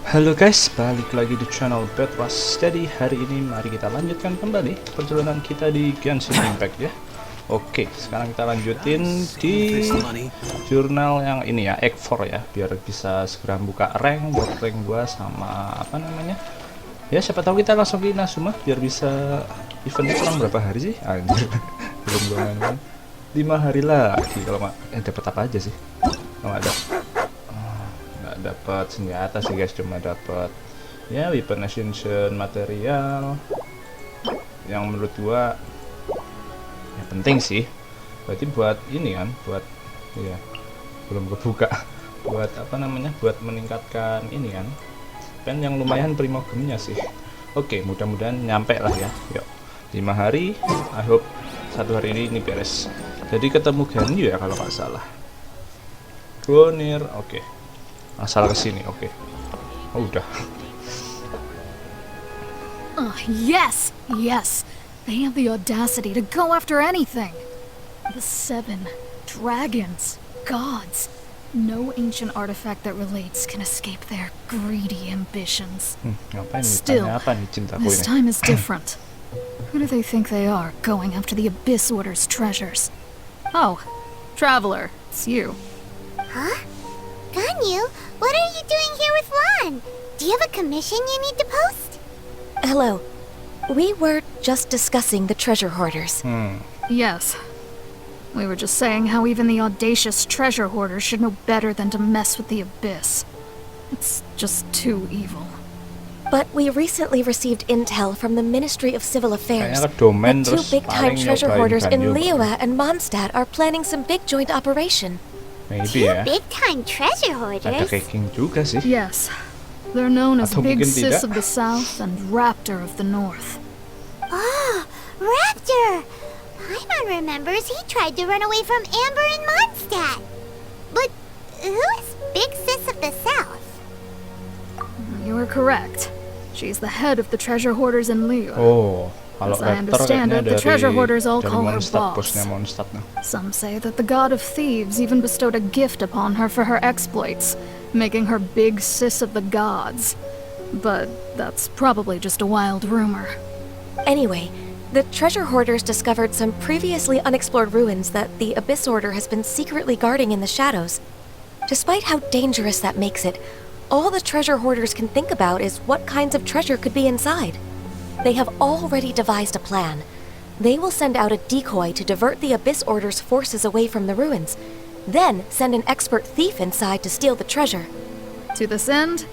Halo guys, balik lagi di channel BadRush. Jadi hari ini mari kita lanjutkan kembali perjalanan kita di GenshinImpact ya. Oke, sekarang kita lanjutin di jurnal yang ini ya, Act 4 ya, biar bisa segera buka rank buat rank 2 sama apa namanya. Ya siapa tahu kita langsung ke Inazuma biar bisa eventnya kurang berapa hari sih? Anjir. Belum main 5 hari lagi kalau dapat apa aja sih? Kalau ada dapat senjata sih guys, cuma dapat ya weapon ascension material yang menurut gua ya penting sih, berarti buat ini kan, buat ya belum kebuka buat apa namanya, buat meningkatkan ini kan pen yang lumayan primogemnya sih. Oke, mudah-mudahan nyampe lah ya. Yuk 5 hari, I hope 1 hari ini beres. Jadi ketemu Ganyu ya kalau nggak salah. Gonir, oke. Asal kesini, oke. Oh, udah. Oh, yes! Yes! They have the audacity to go after anything! The 7 dragons, gods. No ancient artifact that relates can escape their greedy ambitions. Still, this time is different. Who do they think they are, going after the Abyss Order's treasures? Oh, Traveler, it's you. Huh? Ganyu, what are you doing here with Lan? Do you have a commission you need to post? Hello. We were just discussing the treasure hoarders. Yes. We were just saying how even the audacious treasure hoarders should know better than to mess with the Abyss. It's just too evil. But we recently received intel from the Ministry of Civil Affairs that domain 2 big-time treasure hoarders in Ganyu. Liyue and Mondstadt are planning some big joint operation. Maybe 2 ya. big-time treasure Ada hoarders? King juga sih. Yes. They're known as Atau Big mungkin Sis tidak. of the South and Raptor of the North. Oh, Raptor! Paimon remembers he tried to run away from Amber in Mondstadt. But who is Big Sis of the South? You are correct. She's the head of the treasure hoarders in Liyue. Oh, kalau As I Raptor understand kayaknya it, the treasure hoarders all dari call her Mondstadt, boss. bosnya Mondstadt nah. Some say that the god of thieves even bestowed a gift upon her for her exploits, making her Big Sis of the gods. But that's probably just a wild rumor. Anyway, the treasure hoarders discovered some previously unexplored ruins that the Abyss Order has been secretly guarding in the shadows. Despite how dangerous that makes it, all the treasure hoarders can think about is what kinds of treasure could be inside. They have already devised a plan. They will send out a decoy to divert the Abyss Order's forces away from the ruins, then send an expert thief inside to steal the treasure. To this end,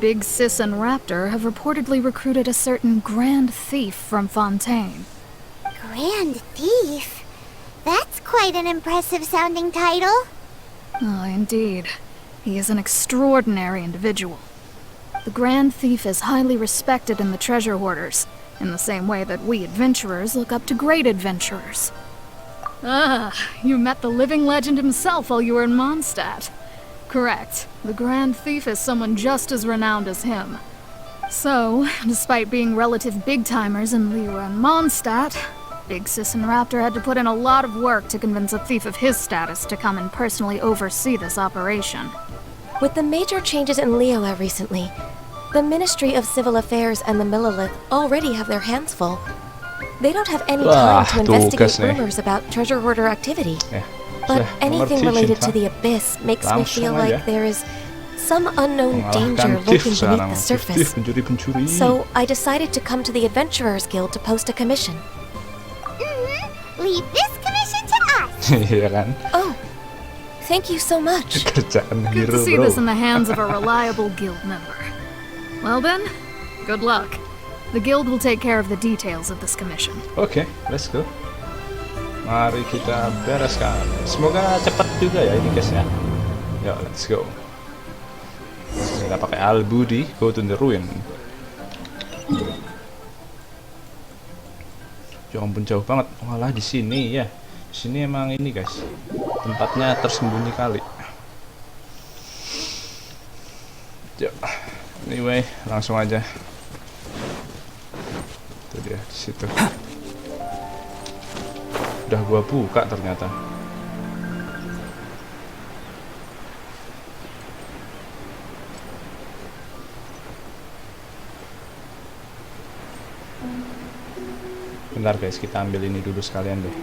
Big Sis and Raptor have reportedly recruited a certain Grand Thief from Fontaine. Grand Thief? That's quite an impressive sounding title. Oh, indeed. He is an extraordinary individual. The Grand Thief is highly respected in the treasure hoarders, in the same way that we adventurers look up to great adventurers. Ah, you met the living legend himself while you were in Mondstadt. Correct. The Grand Thief is someone just as renowned as him. So, despite being relative big-timers in Liyue and Mondstadt, Big Sis and Raptor had to put in a lot of work to convince a thief of his status to come and personally oversee this operation. With the major changes in Liyue recently, the Ministry of Civil Affairs and the Millelith already have their hands full. They don't have any time to investigate rumors about treasure hoarder activity. But anything related to the Abyss makes me feel like there is some unknown danger lurking beneath the surface. So I decided to come to the Adventurers Guild to post a commission. Leave this commission to us. Iya kan? Oh, thank you so much. Kerjaan Good hero to see bro. this in the hands of a reliable guild member. Well then, good luck. The guild will take care of the details of this commission. Oke, let's go. Mari kita bereskan. Semoga cepat juga ya ini guys ya. Yo, let's go. Kita pakai Albudi, go to the ruin. Ya ampun jauh banget. Walah di sini ya. Di sini emang ini guys. Tempatnya tersembunyi kali. Ya. Anyway, langsung aja. Itu dia di situ. Udah gua buka ternyata. Bentar guys, kita ambil ini dulu sekalian deh.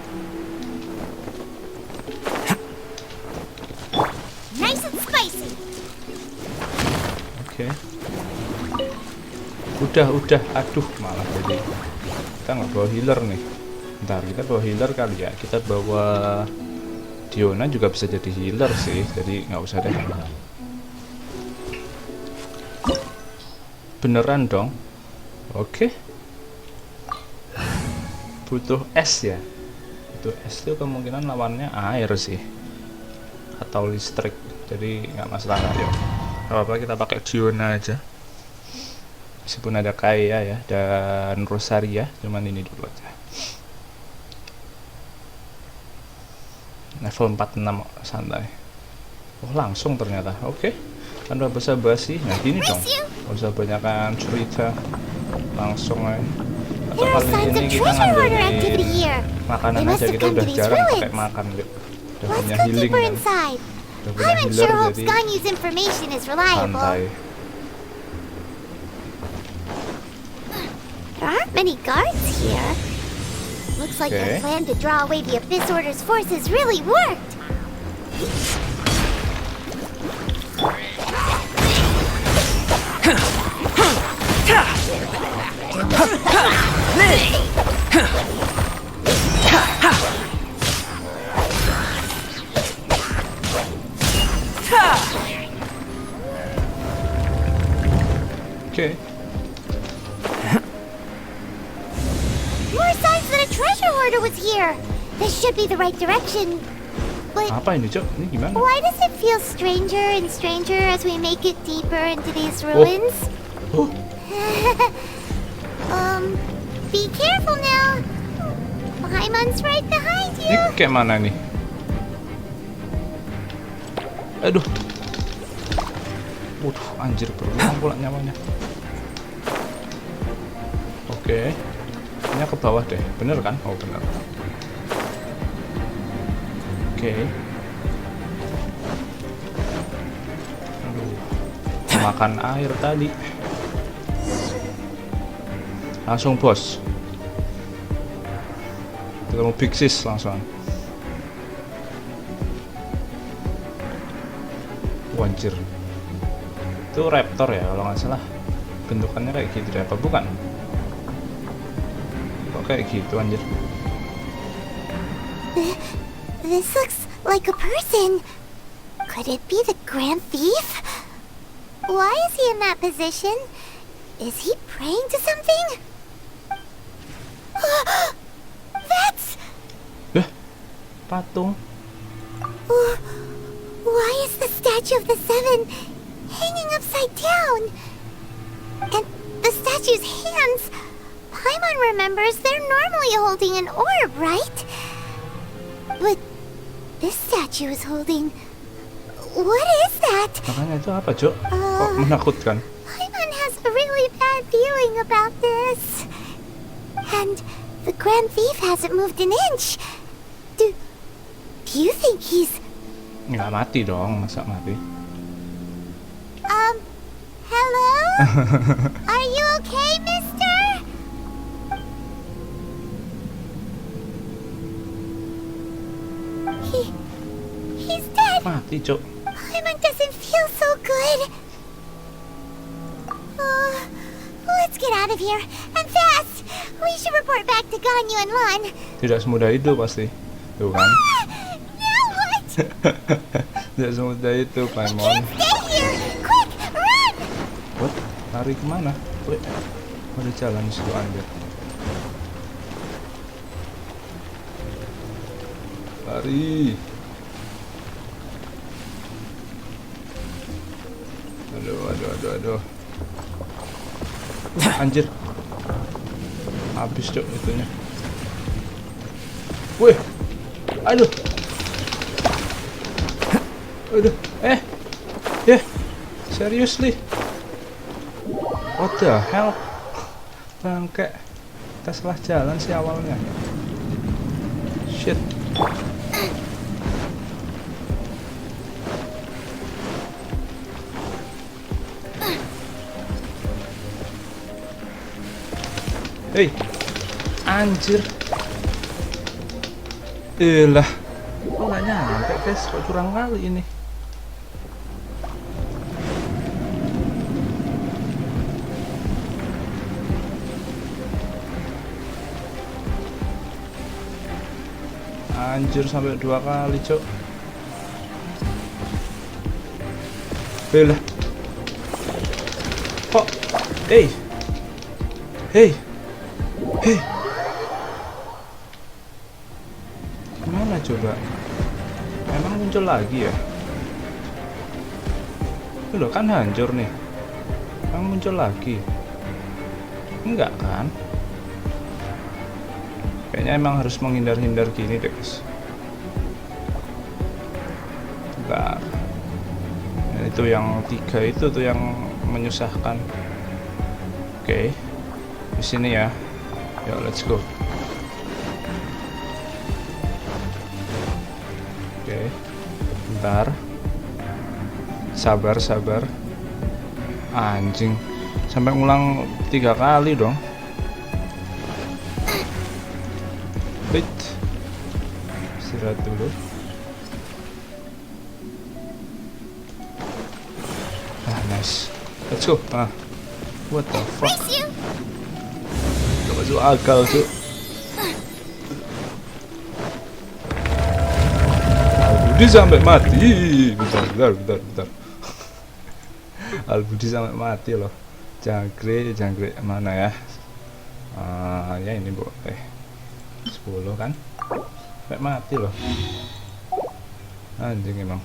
Nice and spicy. Oke. Udah. Aduh, malah jadi kita nggak bawa healer nih. Bentar, kita bawa healer kali ya. Kita bawa Diona juga bisa jadi healer sih, jadi nggak usah deh. Beneran dong. Oke. Butuh es ya. Butuh es itu kemungkinan lawannya air sih, atau listrik. Jadi nggak masalah ya. Apa kita pakai Diona aja. Meskipun ada Kaya ya dan Rosaria, cuman ini dulu aja. Level 46 santai. Oh, langsung ternyata. Oke. Tanpa basa-basi. Nah, gini dong. Nggak usah banyakan cerita. Langsung aja. Atau There are kali signs ini of kita treasure hoarder ngambilin activity here. makanan They must aja. have Kita come udah to these jarang pakai ruins. makan, Lip. Udah Let's punya go healing deeper kan. inside. Udah punya Paimon healer sure hopes jadi Ganyu's information is reliable. santai. There aren't many guards here. Looks like Okay. their plan to draw away the Abyss Order's forces really worked. Oke. More signs that a treasure hoarder was here. This should be the right direction. But Apa ini, Cok? Ini gimana? why does it feel stranger and stranger as we make it deeper into these ruins? Oh, Be careful now. Paimon's right behind ini you. kayak mana nih? Aduh. Waduh, anjir, berulang pula nyawanya. Oke. Ini ke bawah deh. Bener kan? Oh, bener. Oke. Aduh. Makan air tadi. Langsung bos. Ketemu Big Sis langsung. Wanjir. Itu raptor ya kalau nggak salah. Bentukannya kayak gitu deh, apa bukan? Kok kayak gitu anjir? This looks like a person. Could it be the Grand Thief? Why is he in that position? Is he praying to something? That's... Patung. Why is the statue of the Seven hanging upside down? And the statue's hands... Paimon remembers they're normally holding an orb, right? But this statue is holding... What is that? Makanya itu apa, Cok? Kok menakutkan? Paimon has a really bad feeling about this. And the Grand Thief hasn't moved an inch. Do you think he's... Nggak mati dong, masa mati? Hello? Are you okay, mister? He's dead. Mati, Cok. Paimon doesn't feel so good. Let's get out of here, and fast! We should report back to Ganyu and Lon. Tidak semudah itu pasti. Tuh kan? Now what? Tidak semudah itu, We Paimon. can't stay here! Quick, run! What? Lari kemana? Wih, ada jalan di situ anjir. Lari. Aduh. Anjir. Habis, Cok, itunya. Wih. Aduh. Seriously. What the hell? Bangke. Kita salah jalan sih awalnya. Shit. Hei, anjir. Lah, kok nggak nyampe guys? Kok curang kali ini. Anjir, sampai 2 kali, cok. Lah. Kok? Hei. Gimana coba? Emang muncul lagi ya? Loh, kan hancur nih. Emang muncul lagi? Enggak kan? Kayaknya emang harus menghindar-hindar gini deh, guys. Bentar. Nah, itu yang 3 itu tuh yang menyusahkan. Oke. Di sini ya. Yuk, let's go. Oke. Bentar. Sabar. Anjing. Sampai ngulang 3 kali dong. Wait. Istirahat dulu. Nice. Let's go. What the fuck? Gak masuk akal, cuy. Albudi sampai mati. Bentar. Albudi sampai mati loh. Jangkrik mana ya? Ya ini bu. 10 kan? Sampai mati loh. Anjing emang.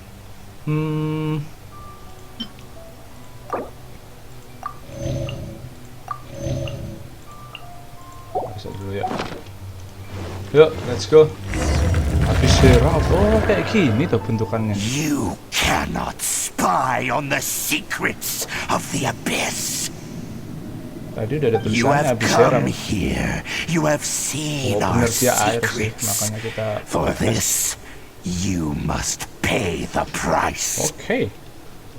Bisa dulu ya. Yuk, let's go. Habis serap. Oh, kayak gini tuh bentukannya. You cannot spy on the secrets of the abyss. Tadi udah ada You tulisannya have habis serap. come here. You have seen our Bener dia air sih, secrets. makanya kita. For this, you must pay the price. Okay,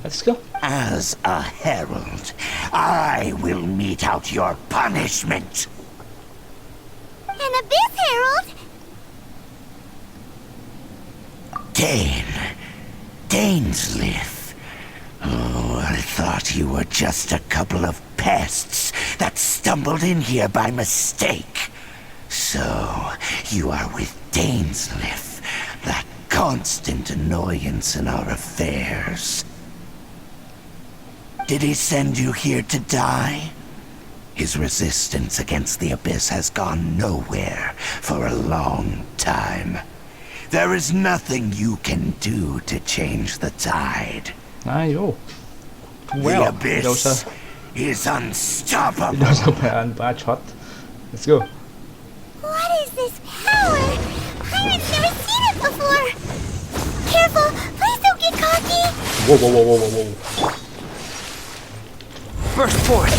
let's go. As a herald, I will mete out your punishment. An abyss herald? Dainsleif. Oh, I thought you were just a couple of pests that stumbled in here by mistake. So, you are with Dainsleif, that constant annoyance in our affairs. Did he send you here to die? His resistance against the Abyss has gone nowhere for a long time. There is nothing you can do to change the tide. Ayo. The Well, Abyss is unstoppable. tidak usah bahan bacot. Let's go. What is this power? Pirates never seen it before. Careful, please don't get cocky. Whoa. Burst forth!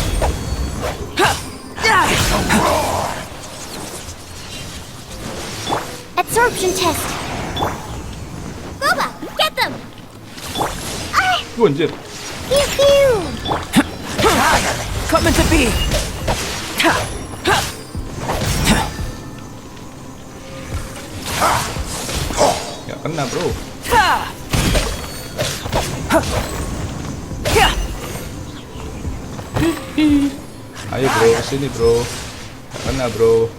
Absorption test. Boba, get them. Anjir. Pew pew. Coming to be! Ya kena, bro. Ayo bro, sini bro. Ya kena, bro.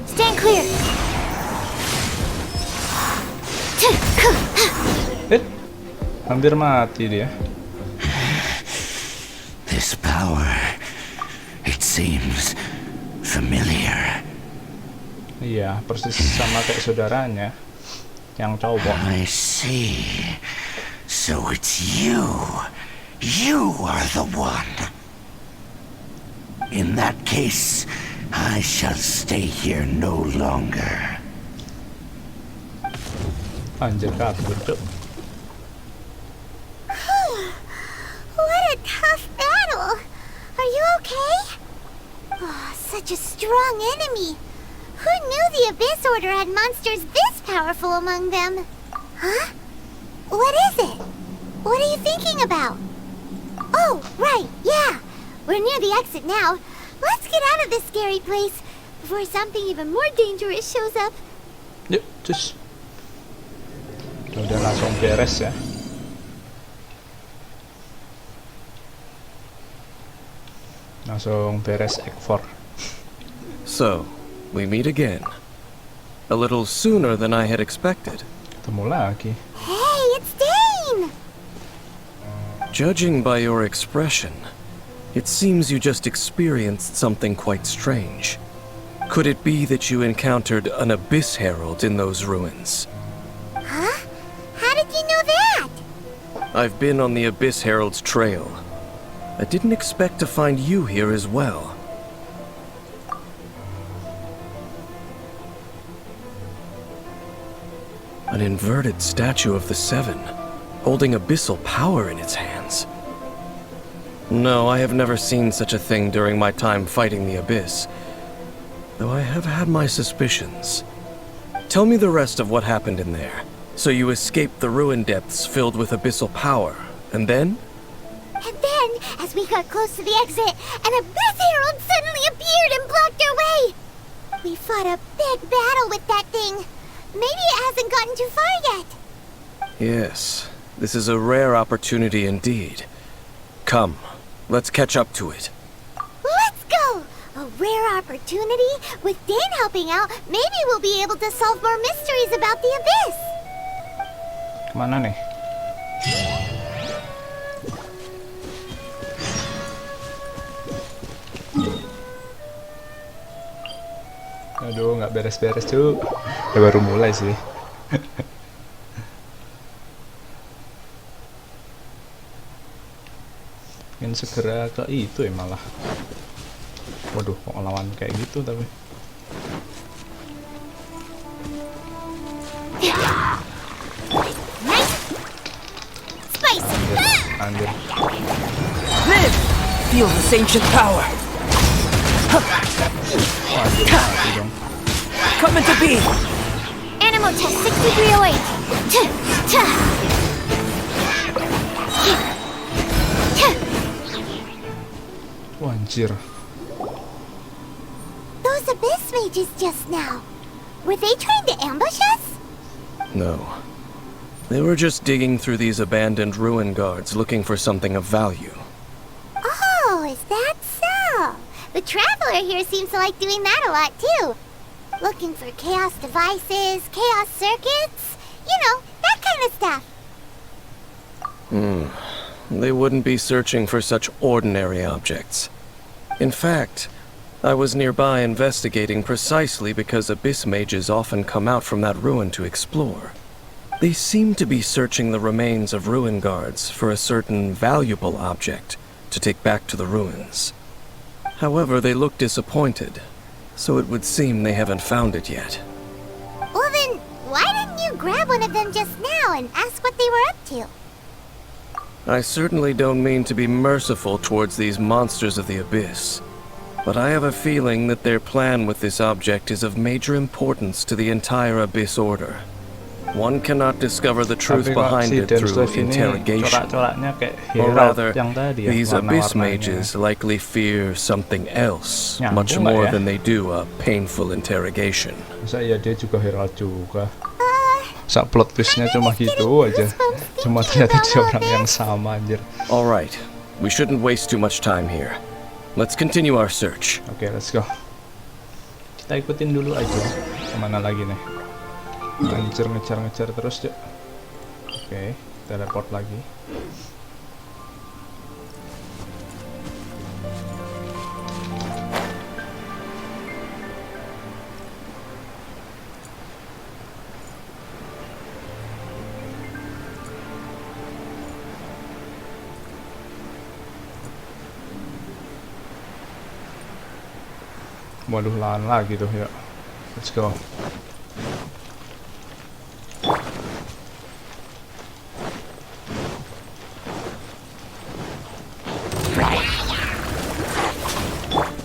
Stand clear. Hampir mati dia. This power, it seems familiar. Iya, persis sama kayak saudaranya yang cowok. I see. So it's you. You are the one. In that case, I shall stay here no longer. Anjir, kabur, cuk. What a tough battle. Are you okay? Oh, such a strong enemy. Who knew the Abyss Order had monsters this powerful among them? Huh? What is it? What are you thinking about? Oh, right, yeah. We're near the exit now. Let's get out of this scary place before something even more dangerous shows up. Yuk, cus. Udah langsung beres ya. Langsung beres Act 4. So, we meet again. A little sooner than I had expected. Ketemu lagi. Hey, it's Dane! Judging by your expression, it seems you just experienced something quite strange. Could it be that you encountered an Abyss Herald in those ruins? Huh? How did you know that? I've been on the Abyss Herald's trail. I didn't expect to find you here as well. An inverted statue of the Seven, holding abyssal power in its hands. No, I have never seen such a thing during my time fighting the Abyss, though I have had my suspicions. Tell me the rest of what happened in there. So you escaped the ruin depths filled with abyssal power, and then? And then, as we got close to the exit, an Abyss Herald suddenly appeared and blocked our way! We fought a big battle with that thing. Maybe it hasn't gotten too far yet. Yes, this is a rare opportunity indeed. Come, let's catch up to it. Let's go! A rare opportunity? With Dane helping out, maybe we'll be able to solve more mysteries about the Abyss! Kemana nih? Aduh, nggak beres-beres cuy. Ya baru mulai sih. Ingin segera ke itu ya malah. Waduh, kok lawan kayak gitu tapi. Nice! Spicy! Anjir. Live! Feel this ancient power! Anjir, mati dong. Come into being! Animal test 6308! Wah, anjir. Those Abyss mages just now. Were they trying to ambush us? No. They were just digging through these abandoned ruin guards looking for something of value. Oh, is that so? The Traveler here seems to like doing that a lot too. Looking for chaos devices, chaos circuits, you know, that kind of stuff. They wouldn't be searching for such ordinary objects. In fact, I was nearby investigating precisely because Abyss mages often come out from that ruin to explore. They seem to be searching the remains of ruin guards for a certain valuable object to take back to the ruins. However, they look disappointed, so it would seem they haven't found it yet. Well then, why didn't you grab one of them just now and ask what they were up to? I certainly don't mean to be merciful towards these monsters of the Abyss, but I have a feeling that their plan with this object is of major importance to the entire Abyss Order. One cannot discover the truth Tapi kok behind si it through Denslev ini interrogation. corak-coraknya kayak Or Herald rather, yang tadi ya, these Abyss warna-warnanya. mages likely fear something else, Nyambung much nggak more ya? than they do a painful interrogation. Masa ya dia juga Herald juga. Sak plot twistnya cuma gitu aja. Cuma ternyata dia orang yang sama anjir. Alright, we shouldn't waste too much time here. Let's continue our search. Oke, let's go. Kita ikutin dulu aja. Kemana lagi nih? Anjir, ngejar-ngejar terus ya. Oke, teleport lagi. Waduh, lahan lagi tuh ya. Let's go.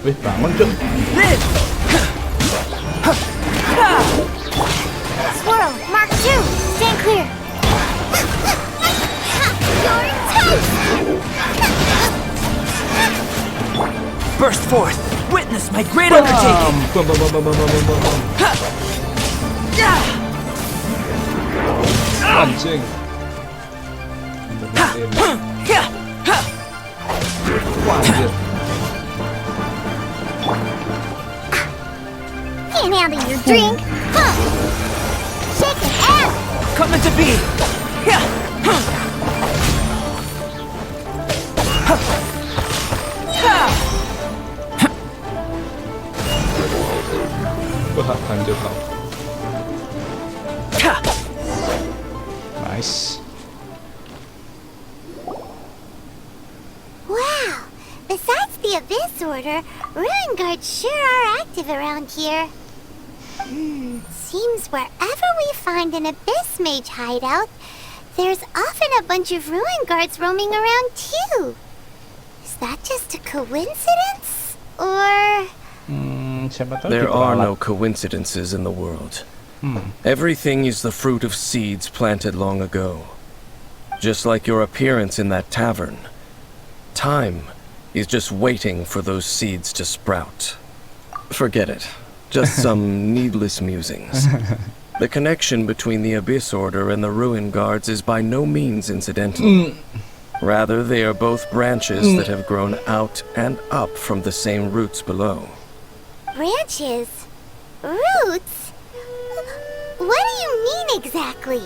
Wih, bangun cuy. This! Swirl, Mark 2, stand clear. You're intense! Burst forth! Witness my great undertaking! Bam, bam, bam, bam, bam, bam, bam, bam. Anjing. Wah, anjir. Can't handle your drink. Huh. Shake it out. Coming to be! Wah, hancur kau. Nice. Wow. Besides the Abyss Order, Ruin Guards sure are active around here. Seems wherever we find an Abyss Mage hideout, there's often a bunch of Ruin Guards roaming around too. Is that just a coincidence? Or... Siapa tahu There are diperalat. no coincidences in the world. Everything is the fruit of seeds planted long ago. Just like your appearance in that tavern. Time is just waiting for those seeds to sprout. Forget it. Just some needless musings. The connection between the Abyss Order and the Ruin Guards is by no means incidental. Rather, they are both branches that have grown out and up from the same roots below. branches? Roots? What do you mean exactly?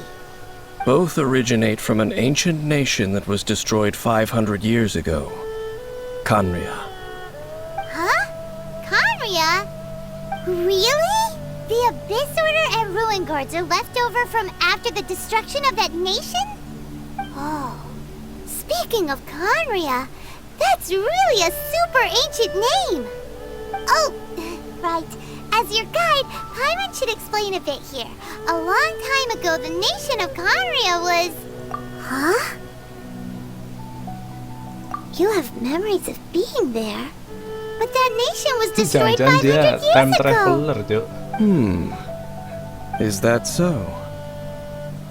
Both originate from an ancient nation that was destroyed 500 years ago. Khaenri'ah. Huh? Khaenri'ah? Really? The Abyss Order and Ruin Guards are left over from after the destruction of that nation? Oh. Speaking of Khaenri'ah, that's really a super ancient name! Oh, right. As your guide, Paimon should explain a bit here. A long time ago, the nation of Khaenri'ah was... Huh? You have memories of being there. But that nation was destroyed Jangan-jangan 500 dia years time ago. traveler, Cuk. Is that so?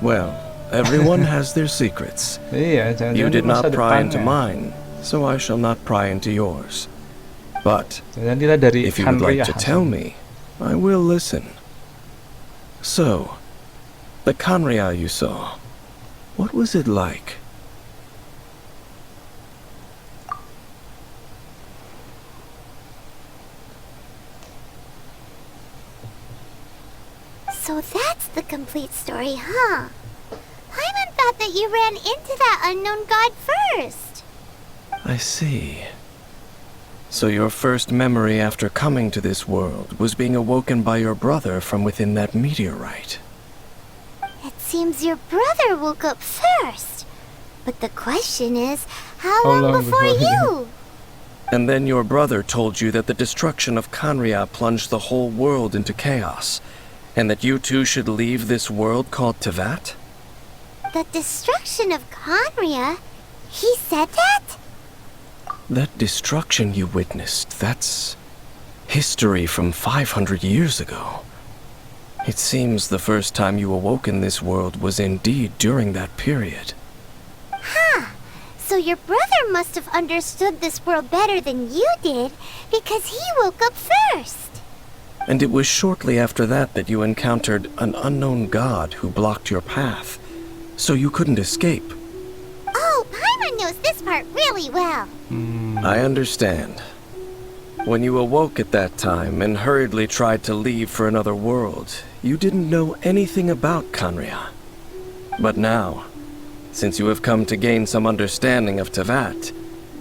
Well, everyone has their secrets. Iya, jangan-jangan You did masa not pry depannya. into mine, so I shall not pry into yours. But Jangan dia dari if you would like to Khaenri'ah. tell me, I will listen. So, the Khaenri'ah you saw, what was it like? So that's the complete story, huh? Paimon thought that you ran into that unknown god first. I see. So your first memory after coming to this world was being awoken by your brother from within that meteorite. It seems your brother woke up first. But the question is, how long long before before you? And then your brother told you that the destruction of Khaenri'ah plunged the whole world into chaos, and that you two should leave this world called Teyvat? The destruction of Khaenri'ah? He said that? That destruction you witnessed, that's history from 500 years ago. It seems the first time you awoke in this world was indeed during that period. Huh. So your brother must have understood this world better than you did, because he woke up first. And it was shortly after that that you encountered an unknown god who blocked your path, so you couldn't escape. Oh, Paimon knows this part really well. I understand. When you awoke at that time and hurriedly tried to leave for another world, you didn't know anything about Khaenri'ah. But now, since you have come to gain some understanding of Teyvat,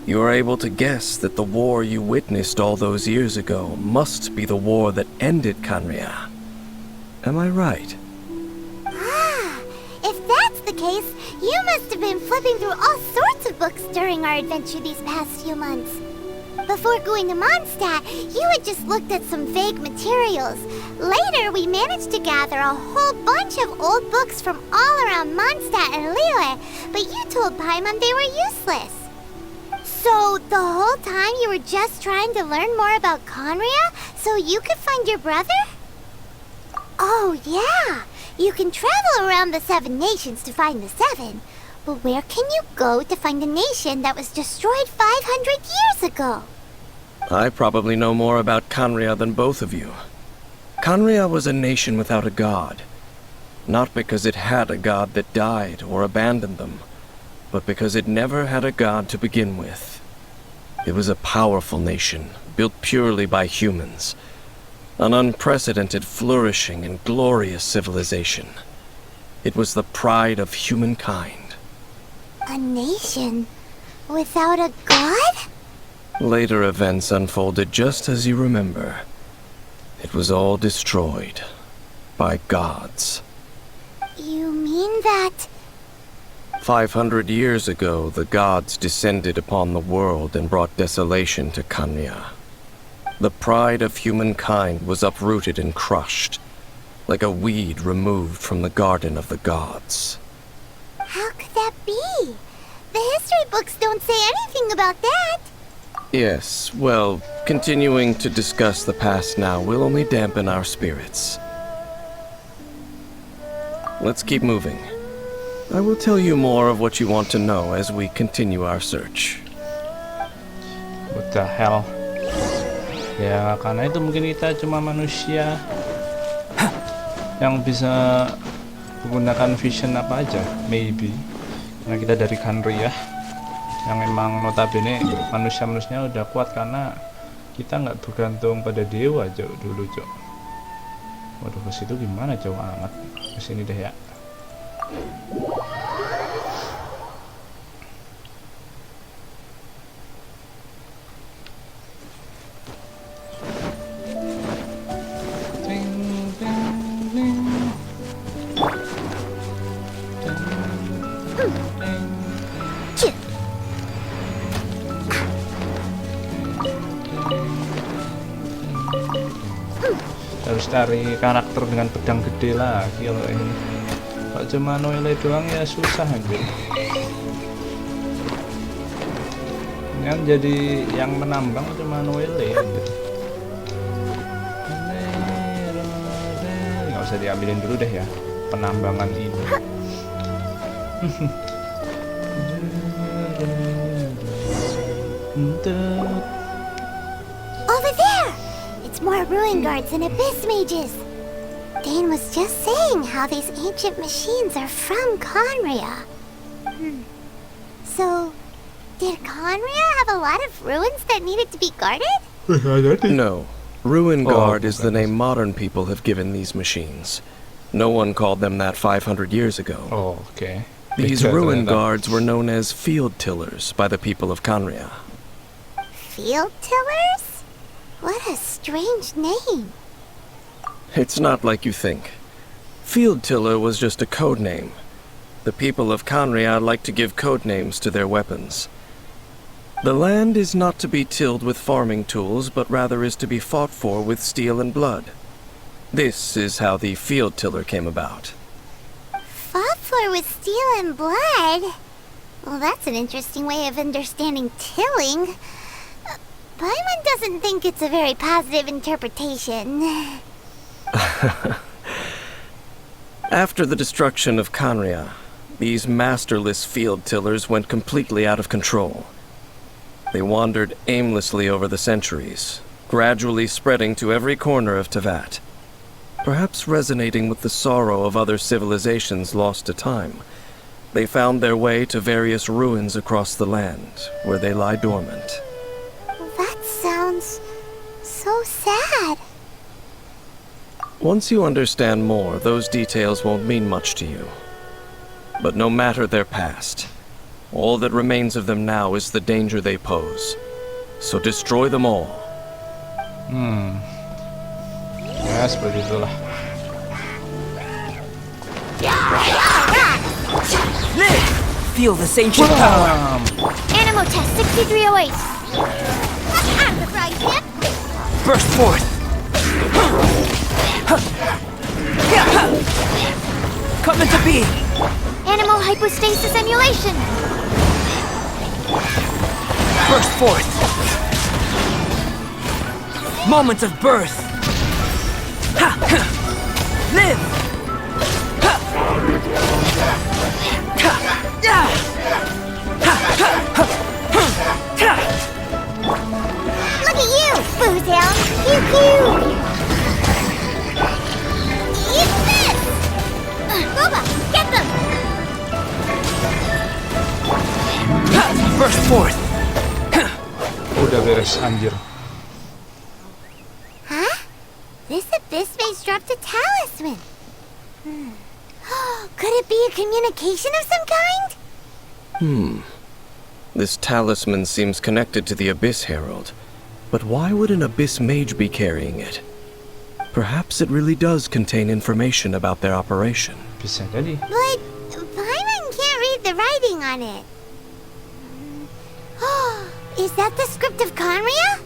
you are able to guess that the war you witnessed all those years ago must be the war that ended Khaenri'ah. Am I right? Ah, if that's the case, you must have been flipping through all sorts of books during our adventure these past few months. Before going to Mondstadt, you had just looked at some vague materials. Later, we managed to gather a whole bunch of old books from all around Mondstadt and Liyue, but you told Paimon they were useless. So, the whole time you were just trying to learn more about Conria so you could find your brother? Oh, yeah. You can travel around the 7 nations to find the 7. But where can you go to find a nation that was destroyed 500 years ago? I probably know more about Conria than both of you. Conria was a nation without a god. Not because it had a god that died or abandoned them, but because it never had a god to begin with. It was a powerful nation, built purely by humans. An unprecedented, flourishing, and glorious civilization. It was the pride of humankind. A nation without a god? Later events unfolded just as you remember. It was all destroyed by gods. You mean that... 500 years ago, the gods descended upon the world and brought desolation to Conria. The pride of humankind was uprooted and crushed, like a weed removed from the garden of the gods. How could that be? The history books don't say anything about that. Yes, well, continuing to discuss the past now will only dampen our spirits. Let's keep moving. I will tell you more of what you want to know as we continue our search. What the hell? Ya, karena itu mungkin kita cuma manusia yang bisa menggunakan vision apa aja, maybe. Karena kita dari Conria yang emang notabene manusia-manusianya udah kuat karena kita nggak bergantung pada dewa dulu, Cok. Waduh, ke situ gimana jauh amat. Ke sini deh ya. Harus cari karakter dengan pedang gede lagi kalau ini. Kalau cuma Noelle doang ya susah anjir. Ini kan jadi yang menambang cuma Noelle ya. Nggak usah diambilin dulu deh ya penambangan ini. Over there! It's more ruin guards and abyss mages. Dane was just saying how these ancient machines are from Conria. So, did Conria have a lot of ruins that needed to be guarded? No. Ruin Guard is the name modern people have given these machines. No one called them that 500 years ago. Oh, okay. These ruin guards were known as field tillers by the people of Conria. Field tillers? What a strange name. It's not like you think. Field tiller was just a code name. The people of Conria like to give code names to their weapons. The land is not to be tilled with farming tools, but rather is to be fought for with steel and blood. This is how the field tiller came about. Fought for with steel and blood? Well, that's an interesting way of understanding tilling. Paimon doesn't think it's a very positive interpretation. After the destruction of Conria, these masterless field tillers went completely out of control. They wandered aimlessly over the centuries, gradually spreading to every corner of Teyvat. Perhaps resonating with the sorrow of other civilizations lost to time, they found their way to various ruins across the land, where they lie dormant. That sounds so sad. Once you understand more, those details won't mean much to you. But no matter their past, all that remains of them now is the danger they pose. So destroy them all. Ya, seperti itulah. Live! Feel this ancient power! Animo test 6308. I'm the prize hip. Burst forth! Come into being! Animo hypostasis emulation. Burst forth. Moment of birth. Ha! Ha. Live. Ha. Ha. Yeah. Ha. Ha. Ha. Ha. Look at you, Bootown. Pew-pew. Eat this! Boba, get them! Ha. Burst forth. Udah beres anjir. Huh? This abyss mage dropped a talisman. Could it be a communication of some kind? This talisman seems connected to the Abyss Herald. But why would an Abyss Mage be carrying it? Perhaps it really does contain information about their operation. Bisa jadi. But Paimon can't read the writing on it. Is that the script of Conria?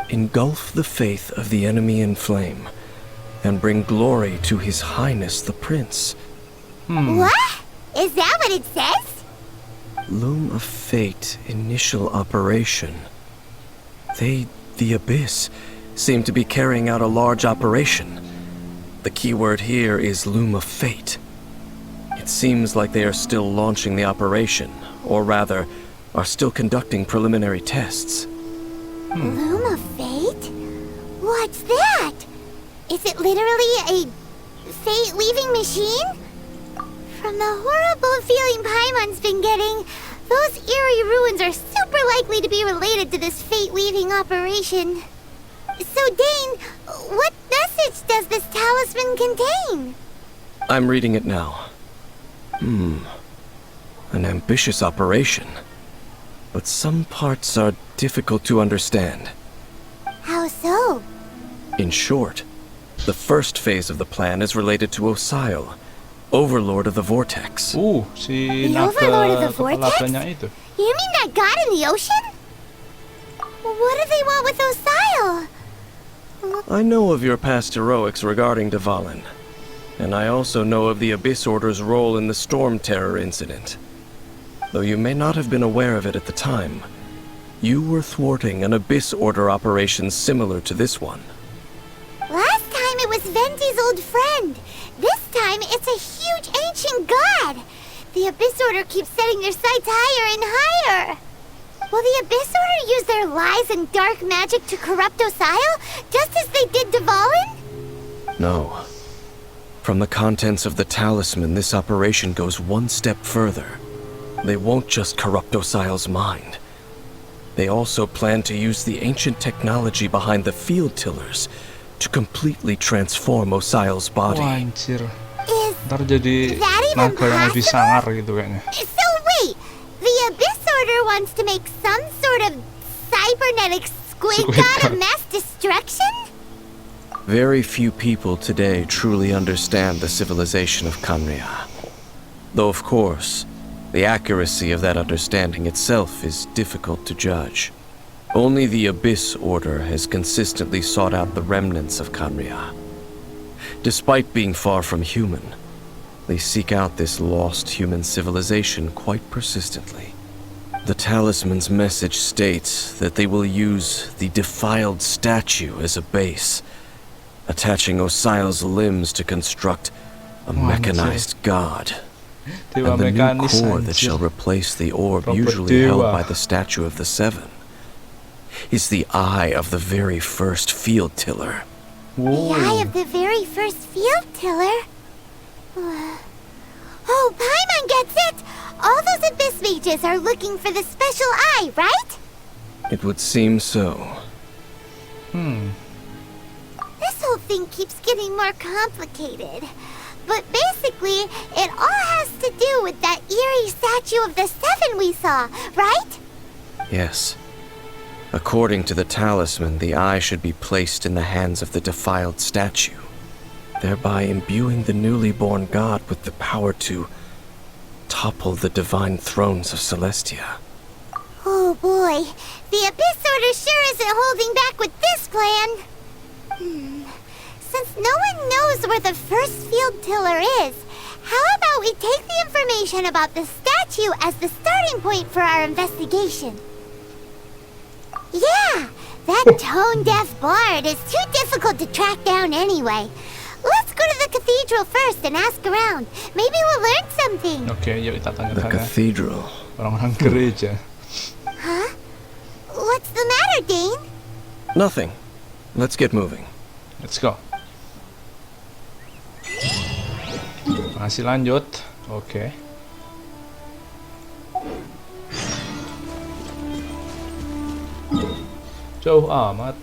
Engulf the faith of the enemy in flame, and bring glory to His Highness the Prince. What? Is that what it says? Loom of Fate initial operation. They, the Abyss, seem to be carrying out a large operation. The keyword here is Loom of Fate. It seems like they are still launching the operation, or rather, are still conducting preliminary tests. Loom of Fate? What's that? Is it literally a fate-weaving machine? From the horrible feeling Paimon's been getting, those eerie ruins are super likely to be related to this fate-weaving operation. So, Dane, what message does this talisman contain? I'm reading it now. An ambitious operation. But some parts are difficult to understand. How so? In short, the first phase of the plan is related to Osile, Overlord of the Vortex. Si The naga Overlord of the kepala Vortex? banyak itu. You mean that god in the ocean? What do they want with Osile? I know of your past heroics regarding Dvalin, and I also know of the Abyss Order's role in the Storm Terror incident. Though you may not have been aware of it at the time, you were thwarting an Abyss Order operation similar to this one. Last time it was Venti's old friend. This time it's a huge ancient god. The Abyss Order keeps setting their sights higher and higher. Will the Abyss Order use their lies and dark magic to corrupt Osile, just as they did Dvalin? No. From the contents of the talisman, this operation goes one step further. They won't just corrupt Osile's mind. They also plan to use the ancient technology behind the field tillers to completely transform Osile's body. Wah, anjir. Is Ntar jadi that even naga yang lebih possible? sangar gitu kayaknya. So wait, the Abyss Order wants to make some sort of cybernetic squid Squid god of god. mass destruction? Very few people today truly understand the civilization of Conria. Though of course, the accuracy of that understanding itself is difficult to judge. Only the Abyss Order has consistently sought out the remnants of Conria. Despite being far from human, they seek out this lost human civilization quite persistently. The talisman's message states that they will use the defiled statue as a base, attaching Osile's limbs to construct a mechanized god. Dewa And the new mekanis core that anjir. shall replace the orb Robert usually held Dewa. by the Statue of the Seven is the eye of the very first field tiller. The eye of the very first field tiller? Oh, Paimon gets it! All those Abyss mages are looking for the special eye, right? It would seem so. This whole thing keeps getting more complicated. But basically, it all has to do with that eerie statue of the Seven we saw, right? Yes. According to the talisman, the eye should be placed in the hands of the defiled statue, thereby imbuing the newly born god with the power to topple the divine thrones of Celestia. Oh boy, the Abyss Order sure isn't holding back with this plan. Since no one knows where the first field tiller is, how about we take the information about the statue as the starting point for our investigation? Yeah, that tone-deaf bard is too difficult to track down anyway. Let's go to the cathedral first and ask around. Maybe we'll learn something. Oke, yuk kita The tanya-tanya cathedral. orang-orang gereja. Huh? What's the matter, Dane? Nothing. Let's get moving. Let's go. Masih lanjut. Oke. Jauh amat.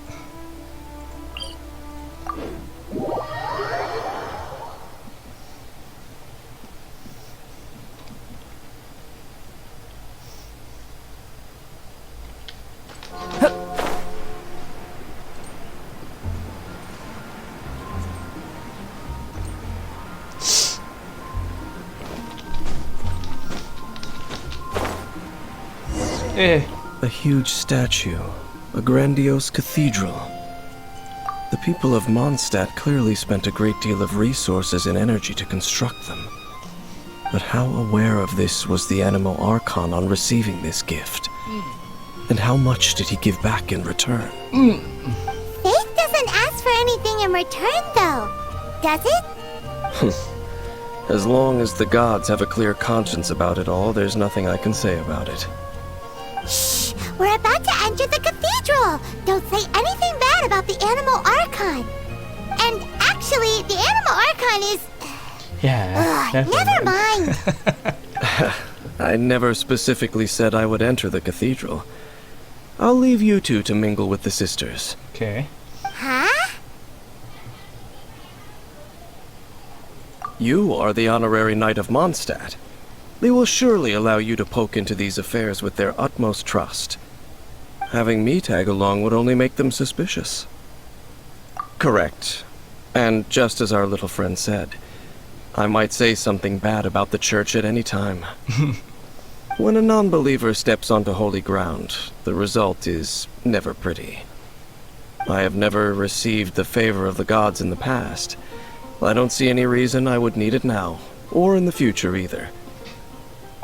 A huge statue. A grandiose cathedral. The people of Mondstadt clearly spent a great deal of resources and energy to construct them. But how aware of this was the Animo Archon on receiving this gift? And how much did he give back in return? Faith doesn't ask for anything in return, though. Does it? As long as the gods have a clear conscience about it all, there's nothing I can say about it. Shh! We're about to enter the cathedral! Don't say anything bad about the Animo Archon! And actually, the Animo Archon is... Ya, never mind! I never specifically said I would enter the cathedral. I'll leave you two to mingle with the sisters. Oke. Huh? You are the honorary knight of Mondstadt. They will surely allow you to poke into these affairs with their utmost trust. Having me tag along would only make them suspicious. Correct. And just as our little friend said, I might say something bad about the church at any time. When a non-believer steps onto holy ground, the result is never pretty. I have never received the favor of the gods in the past. I don't see any reason I would need it now, or in the future either.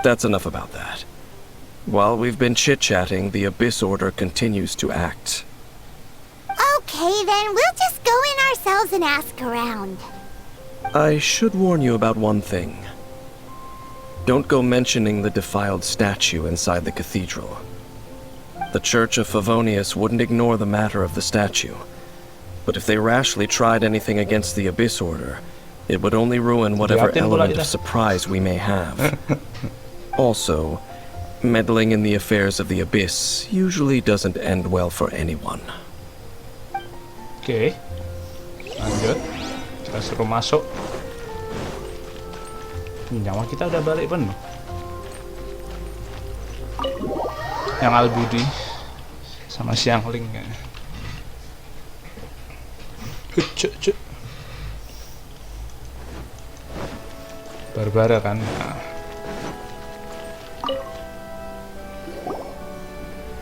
That's enough about that. While we've been chit-chatting, the Abyss Order continues to act. Okay, then we'll just go in ourselves and ask around. I should warn you about one thing. Don't go mentioning the defiled statue inside the cathedral. The Church of Favonius wouldn't ignore the matter of the statue. But if they rashly tried anything against the Abyss Order, it would only ruin whatever Liatin pula element kita. of surprise we may have. Also, meddling in the affairs of the Abyss usually doesn't end well for anyone. Oke. Lanjut. Kita suruh masuk. Nyawa kita udah balik penuh. Yang Albudi sama Xiangling kayaknya. Cuk. Barbara kan. Nah.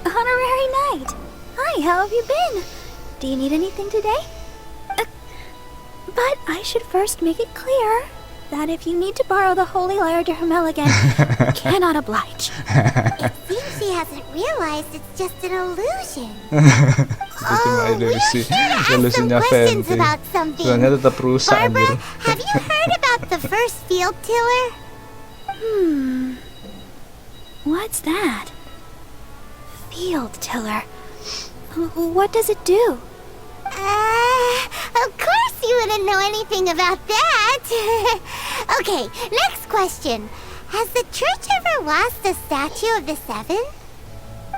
Honorary Knight! Hi, how have you been? Do you need anything today? But I should first make it clear that if you need to borrow the Holy Lyre to Hermel again, cannot oblige. It seems she hasn't realized it's just an illusion. Itu cuma ilusi. Ilusinya Fenty. Soalnya tetap rusak Barbara, anjir. have you heard about the first field tiller? What's that? Field tiller. What does it do? Of course you wouldn't know anything about that. Okay, next question. Has the church ever lost a statue of the Seven?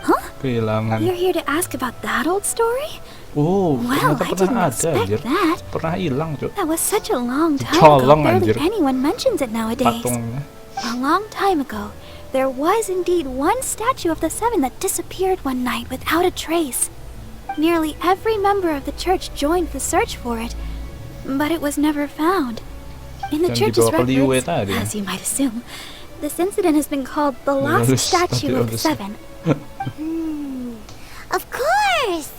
Huh? Kehilangan. You're here to ask about that old story? Oh, Well, ternyata I pernah didn't ada expect anjir. that. Pernah hilang, Cuk. That was such a long time Colong, ago. Barely anjir. anyone mentions it nowadays. Patungnya. A long time ago, there was indeed one statue of the Seven that disappeared one night without a trace. Nearly every member of the church joined the search for it, but it was never found. In the Yang church's dibawa ke Liu records, tadi. as you might assume, this incident has been called the Lost Statue of the Seven. Of course!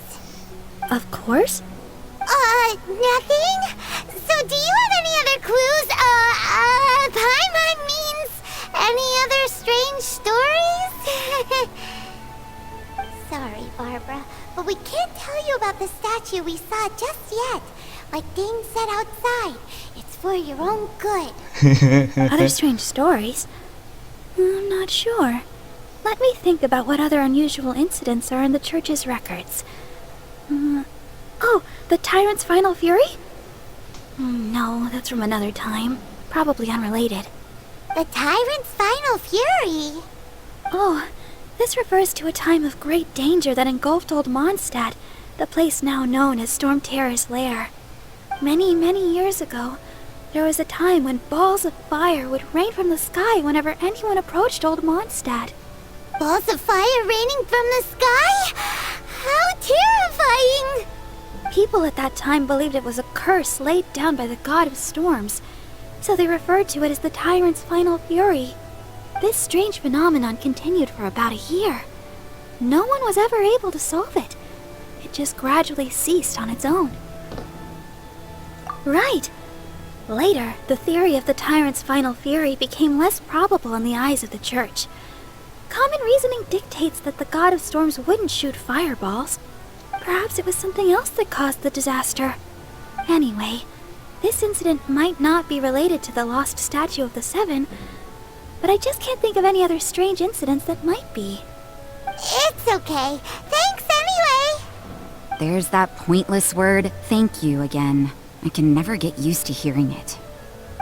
Of course? Nothing? So do you have any other clues? Paimon means any other strange stories? Sorry, Barbara. but we can't tell you about the statue we saw just yet. Like Dane said outside, it's for your own good. Other strange stories? I'm not sure. Let me think about what other unusual incidents are in the church's records. Oh, the tyrant's final fury? No, that's from another time. Probably unrelated. The tyrant's final fury? Oh, this refers to a time of great danger that engulfed Old Mondstadt, the place now known as Storm Terror's lair. Many, many years ago, there was a time when balls of fire would rain from the sky whenever anyone approached Old Mondstadt. Balls of fire raining from the sky? How terrifying! People at that time believed it was a curse laid down by the god of storms, so they referred to it as the tyrant's final fury. This strange phenomenon continued for about a year. No one was ever able to solve it. It just gradually ceased on its own. Right. Later, the theory of the tyrant's final fury became less probable in the eyes of the church. Common reasoning dictates that the god of storms wouldn't shoot fireballs. Perhaps it was something else that caused the disaster. Anyway, this incident might not be related to the lost statue of the Seven, but I just can't think of any other strange incidents that might be. It's okay. Thanks anyway. There's that pointless word, thank you, again. I can never get used to hearing it.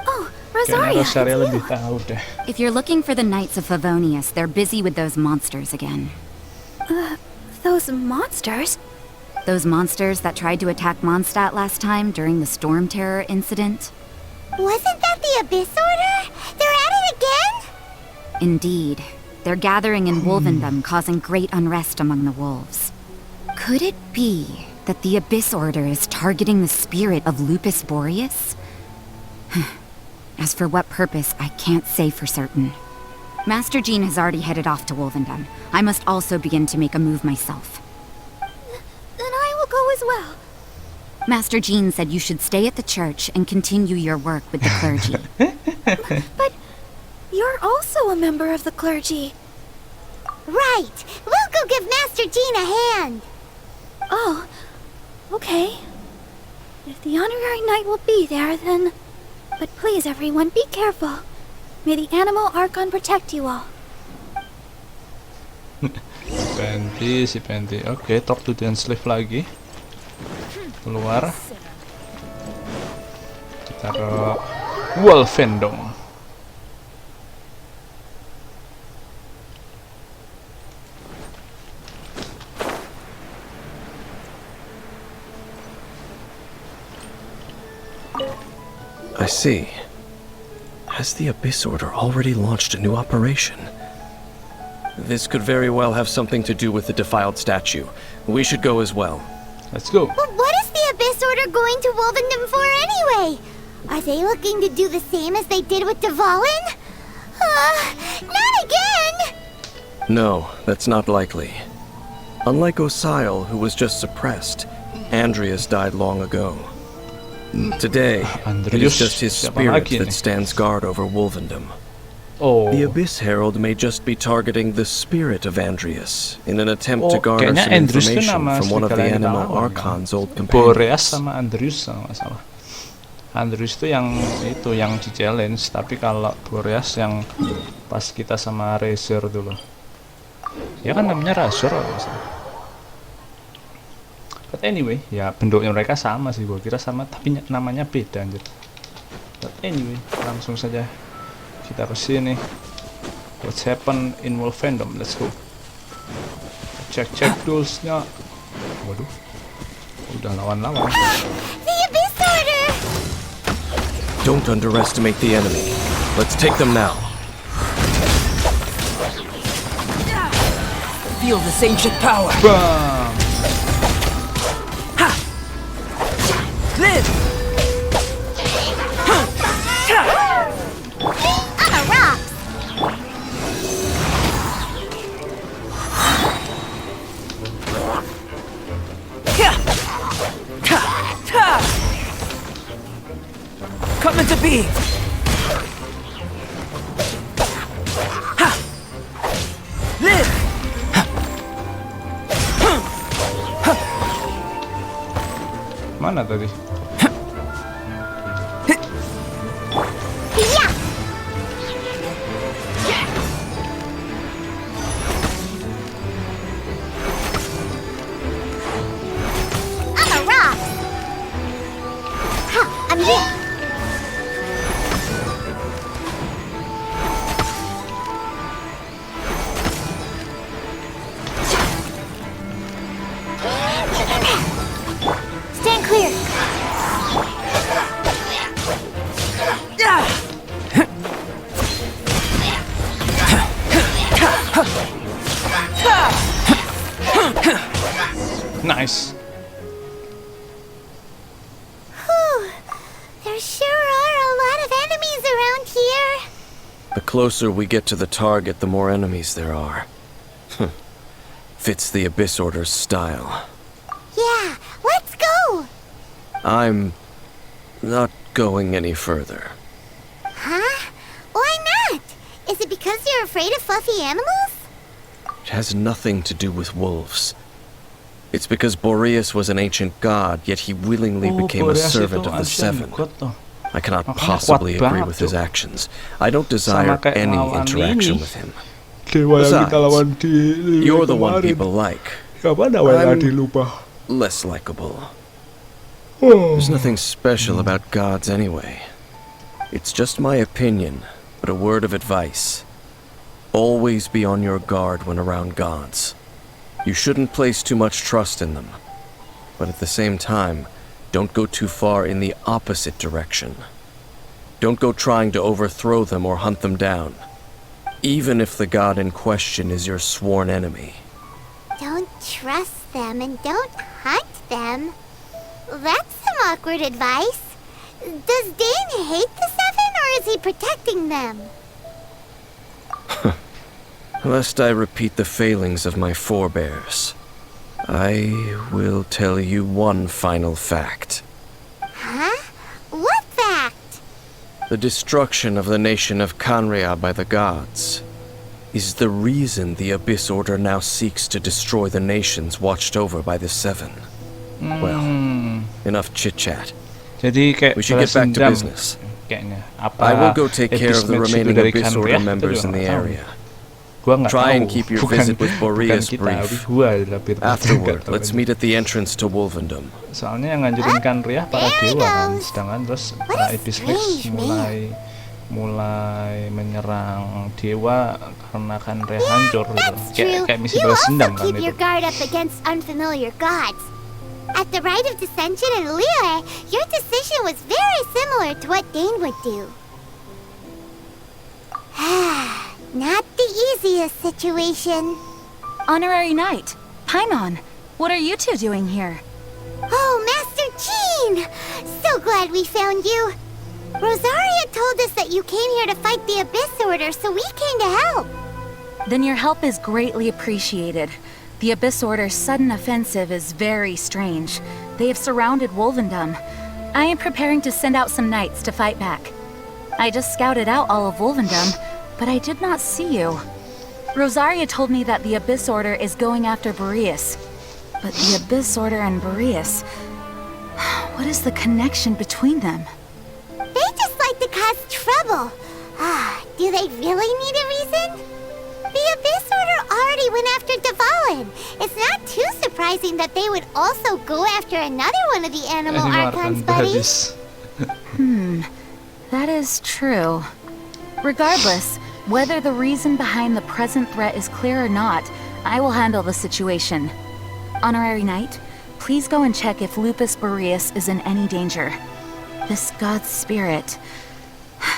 Oh, Kayaknya Rosaria, Rosaria it's lebih you. tahu deh. If you're looking for the Knights of Favonius, they're busy with those monsters again. Those monsters? Those monsters that tried to attack Mondstadt last time during the Storm Terror incident? Wasn't that the Abyss Order? They're at it again? Indeed. They're gathering in Wolvendom, causing great unrest among the wolves. Could it be that the Abyss Order is targeting the spirit of Lupus Boreas? As for what purpose, I can't say for certain. Master Jean has already headed off to Wolvendom. I must also begin to make a move myself. Then I will go as well. Master Jean said you should stay at the church and continue your work with the clergy. But you're also a member of the clergy. Right. We'll go give Master Jean a hand. Oh, okay. If the honorary knight will be there, then... But please, everyone, be careful. May the animal Archon protect you all. Si Penti. Oke, talk to the slave lagi. Keluar. Kita ke Wolvendom. I see. Has the Abyss Order already launched a new operation? This could very well have something to do with the defiled statue. We should go as well. Let's go. But what is the Abyss Order going to Wolvendom for anyway? Are they looking to do the same as they did with Dvalin? Not again! No, that's not likely. Unlike Osile, who was just suppressed, Andreas died long ago. Today, it Andreas, is just his siapa spirit lagi that nih? stands guard over Wolvendom. Oh, The Abyss Herald may just be targeting the spirit of Andreas in an attempt to garner kayaknya some Andreus tuh information nama from one of the serigala yang Animal kita lawan, Archon's old Boreas companions. sama Andreus kalau nggak salah. Andreus tuh yang di challenge, tapi kalau Boreas yang pas kita sama Razor dulu. Ya kan namanya Razor kalau nggak salah. But anyway, ya bentuknya mereka sama sih, gua kira sama tapi namanya beda anjir. But anyway, langsung saja kita ke sini. What's happen in Wolvendom? Let's go. Cek tools-nya. Waduh. Udah lawan-lawan. The Abyss Order! Don't underestimate the enemy. Let's take them now. Feel this ancient power. Bam! Live! On the rocks! Come into being. Live! mana tadi? Stand clear. Nice. There sure are a lot of enemies around here. The closer we get to the target, the more enemies there are. Fits the Abyss Order's style. Yeah, let's go. I'm not going any further. Huh? Why not? Is it because you're afraid of fluffy animals? It has nothing to do with wolves. It's because Boreas was an ancient god, yet he willingly became a Boreas servant itu of the Asian Seven. god tuh. I cannot Makanya possibly kuat agree banget with his tuh. actions. I don't desire Sama kayak any lawan interaction ini. with him. Dewa yang kita lawan Besides, di you're the one kemarin. people like. Siapa namanya I'm- tadi lupa. Less likable. Oh. There's nothing special about gods anyway. It's just my opinion, but a word of advice. Always be on your guard when around gods. You shouldn't place too much trust in them. But at the same time, don't go too far in the opposite direction. Don't go trying to overthrow them or hunt them down, even if the god in question is your sworn enemy. Don't trust them and don't hunt them. That's some awkward advice. Does Dane hate the Seven or is he protecting them? Lest I repeat the failings of my forebears, I will tell you one final fact. Huh? What fact? The destruction of the nation of Kanria by the gods is the reason the Abyss Order now seeks to destroy the nations watched over by the Seven. Well, enough chit-chat. Jadi kayak We should get balas back to dendam business. kayaknya. Apa I will go take care of the Abyss Match remaining itu dari Abyss Kanria? Order Itu members juga in the nggak tahu. area. Gua nggak Try tahu. and keep your Bukan- visit with Boreas bukan kita, brief. tapi gua adalah Birna. Nggak Afterward, tahu let's aja. meet at the entrance to Wolvendom. Soalnya yang nganjurin Kanria para There he dewa kan, goes. sedangkan terus What para a Abyss Match strange mulai menyerang dewa karena Kanria hancur gitu. That's true. Kayak misi You balas also dendam kan keep itu. your guard up against unfamiliar gods. At the rite of dissension in Liyue, your decision was very similar to what Dane would do. Not the easiest situation. Honorary Knight, Paimon, what are you two doing here? Oh, Master Jean! So glad we found you. Rosaria told us that you came here to fight the Abyss Order, so we came to help. Then your help is greatly appreciated. The Abyss Order's sudden offensive is very strange. They have surrounded Wolvendom. I am preparing to send out some knights to fight back. I just scouted out all of Wolvendom, but I did not see you. Rosaria told me that the Abyss Order is going after Boreas. But the Abyss Order and Boreas... What is the connection between them? They just like to cause trouble. Do they really need a reason? The Abyss Order already went after Dvalin. It's not too surprising that they would also go after another one of the Animal Archon's buddies. That is true. Regardless, whether the reason behind the present threat is clear or not, I will handle the situation. Honorary Knight, please go and check if Lupus Boreas is in any danger. This god's spirit...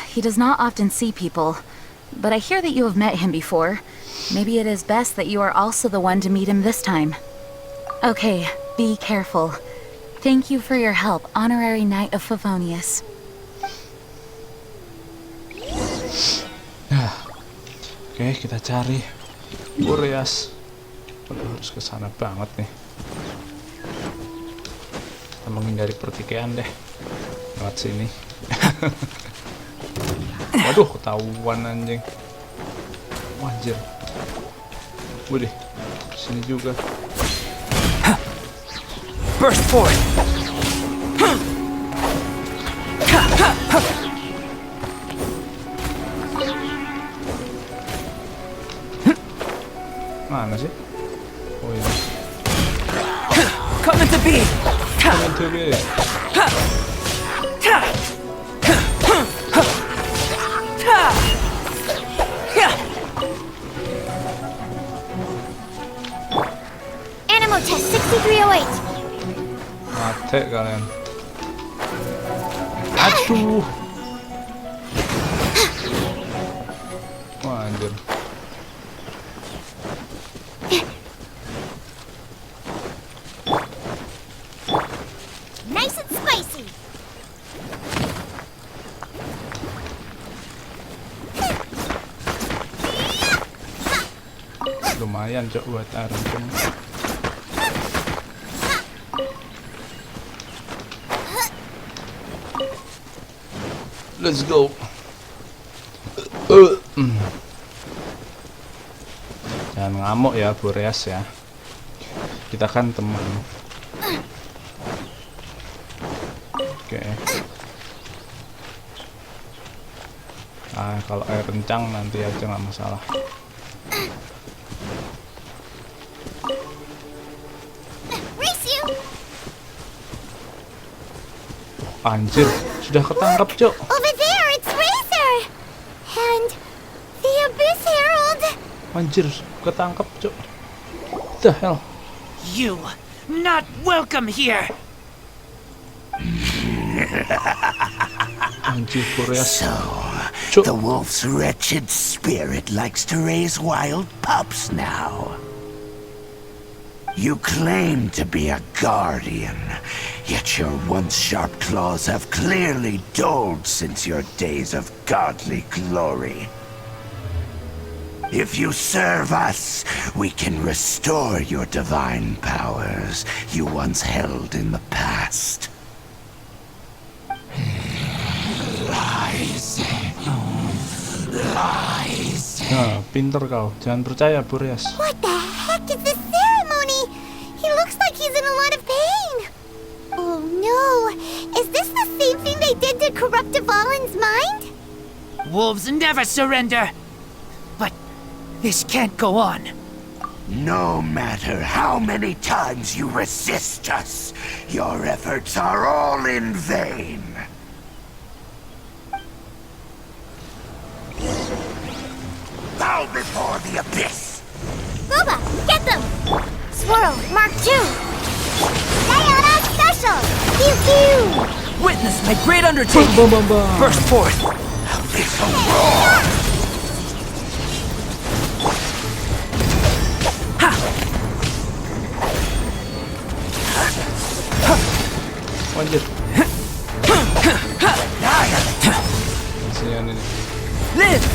He does not often see people, but I hear that you have met him before. Maybe it is best that you are also the one to meet him this time. Okay, be careful. Thank you for your help, Honorary Knight of Favonius. Oke, kita cari Boreas. Aduh, harus ke sana banget nih. Kita menghindari pertikaian deh. Lewat sini. Waduh, ketahuan anjing. Wajir. Waduh, sini juga. Burst forward. Mana sih? Oh ini. Coming to be. Coming to be. Animal test 6308. Mati kalian. Aduh. Wah, anjir. Nice and spicy. Lumayan cok buat arum. Let's go. Jangan ngamuk ya, Boreas ya. Kita kan teman. Oke. Kalau air kencang nanti aja nggak masalah. Race you. Anjir, sudah ketangkap cok. Over there, it's Razor. And the Abyss Herald. Anjir, ketangkap cok. What the hell? You not welcome here. Anjir, Boreas. So, Cuk. the wolf's wretched spirit likes to raise wild pups now. You claim to be a guardian, yet your once sharp claws have clearly dulled since your days of godly glory. If you serve us, we can restore your divine powers you once held in the past. Lies. Lies. Nah, pinter kau. Jangan percaya, Boreas. What the heck is this ceremony? He looks like he's in a lot of pain. Oh no! Is this the same thing they did to corrupt Dvalin's mind? Wolves never surrender. But this can't go on. No matter how many times you resist us, your efforts are all in vain. Bow before the abyss! Boba, get them! Swirl, Mark II! Sayonara Special! Pew pew! Witness my great undertaking. Burst forth. It's a roar! Anjir. Kasihan ini. Live.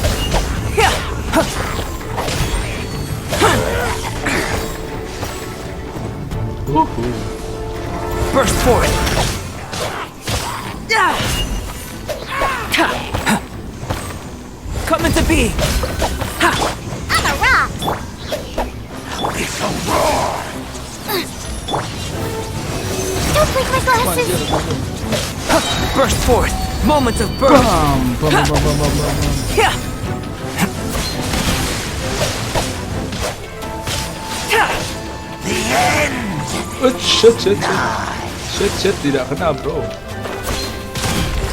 Burst forth. Coming to be. I'm a rock! It's a roar! Don't break my glasses! Burst forth. Moment of birth. Bam, bam, bam, bam, bam, bam. Yeah. The end! Shit, shit, shit. Shit, shit, tidak kena, bro.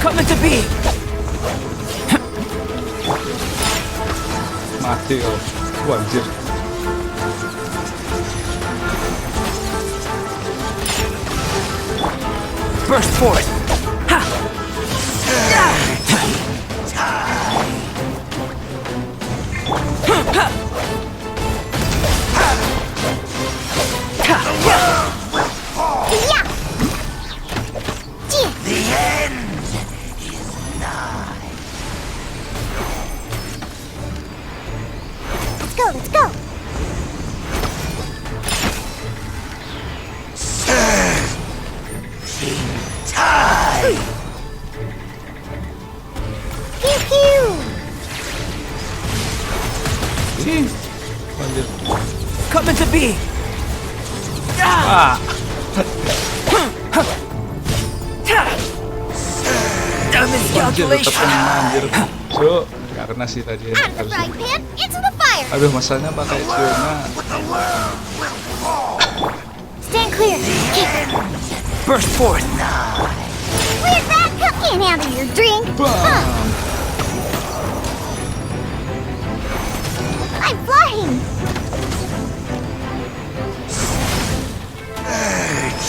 Coming to be. Mati kau. Anjir. Burst forth. Ha. Yeah! Gee, The end is nigh. let's go, let's go! Time! Pew pew! Ih, anjir. Coming to be. Ah, Dumb Anjir, tetep kena anjir. Cuk, gak kena sih tadi. Out of the frying pan, into the fire! Aduh, masalahnya pakai Fiona. Stand clear! burst forth. Where's that? Can't handle your drink! Bam! I'm flying!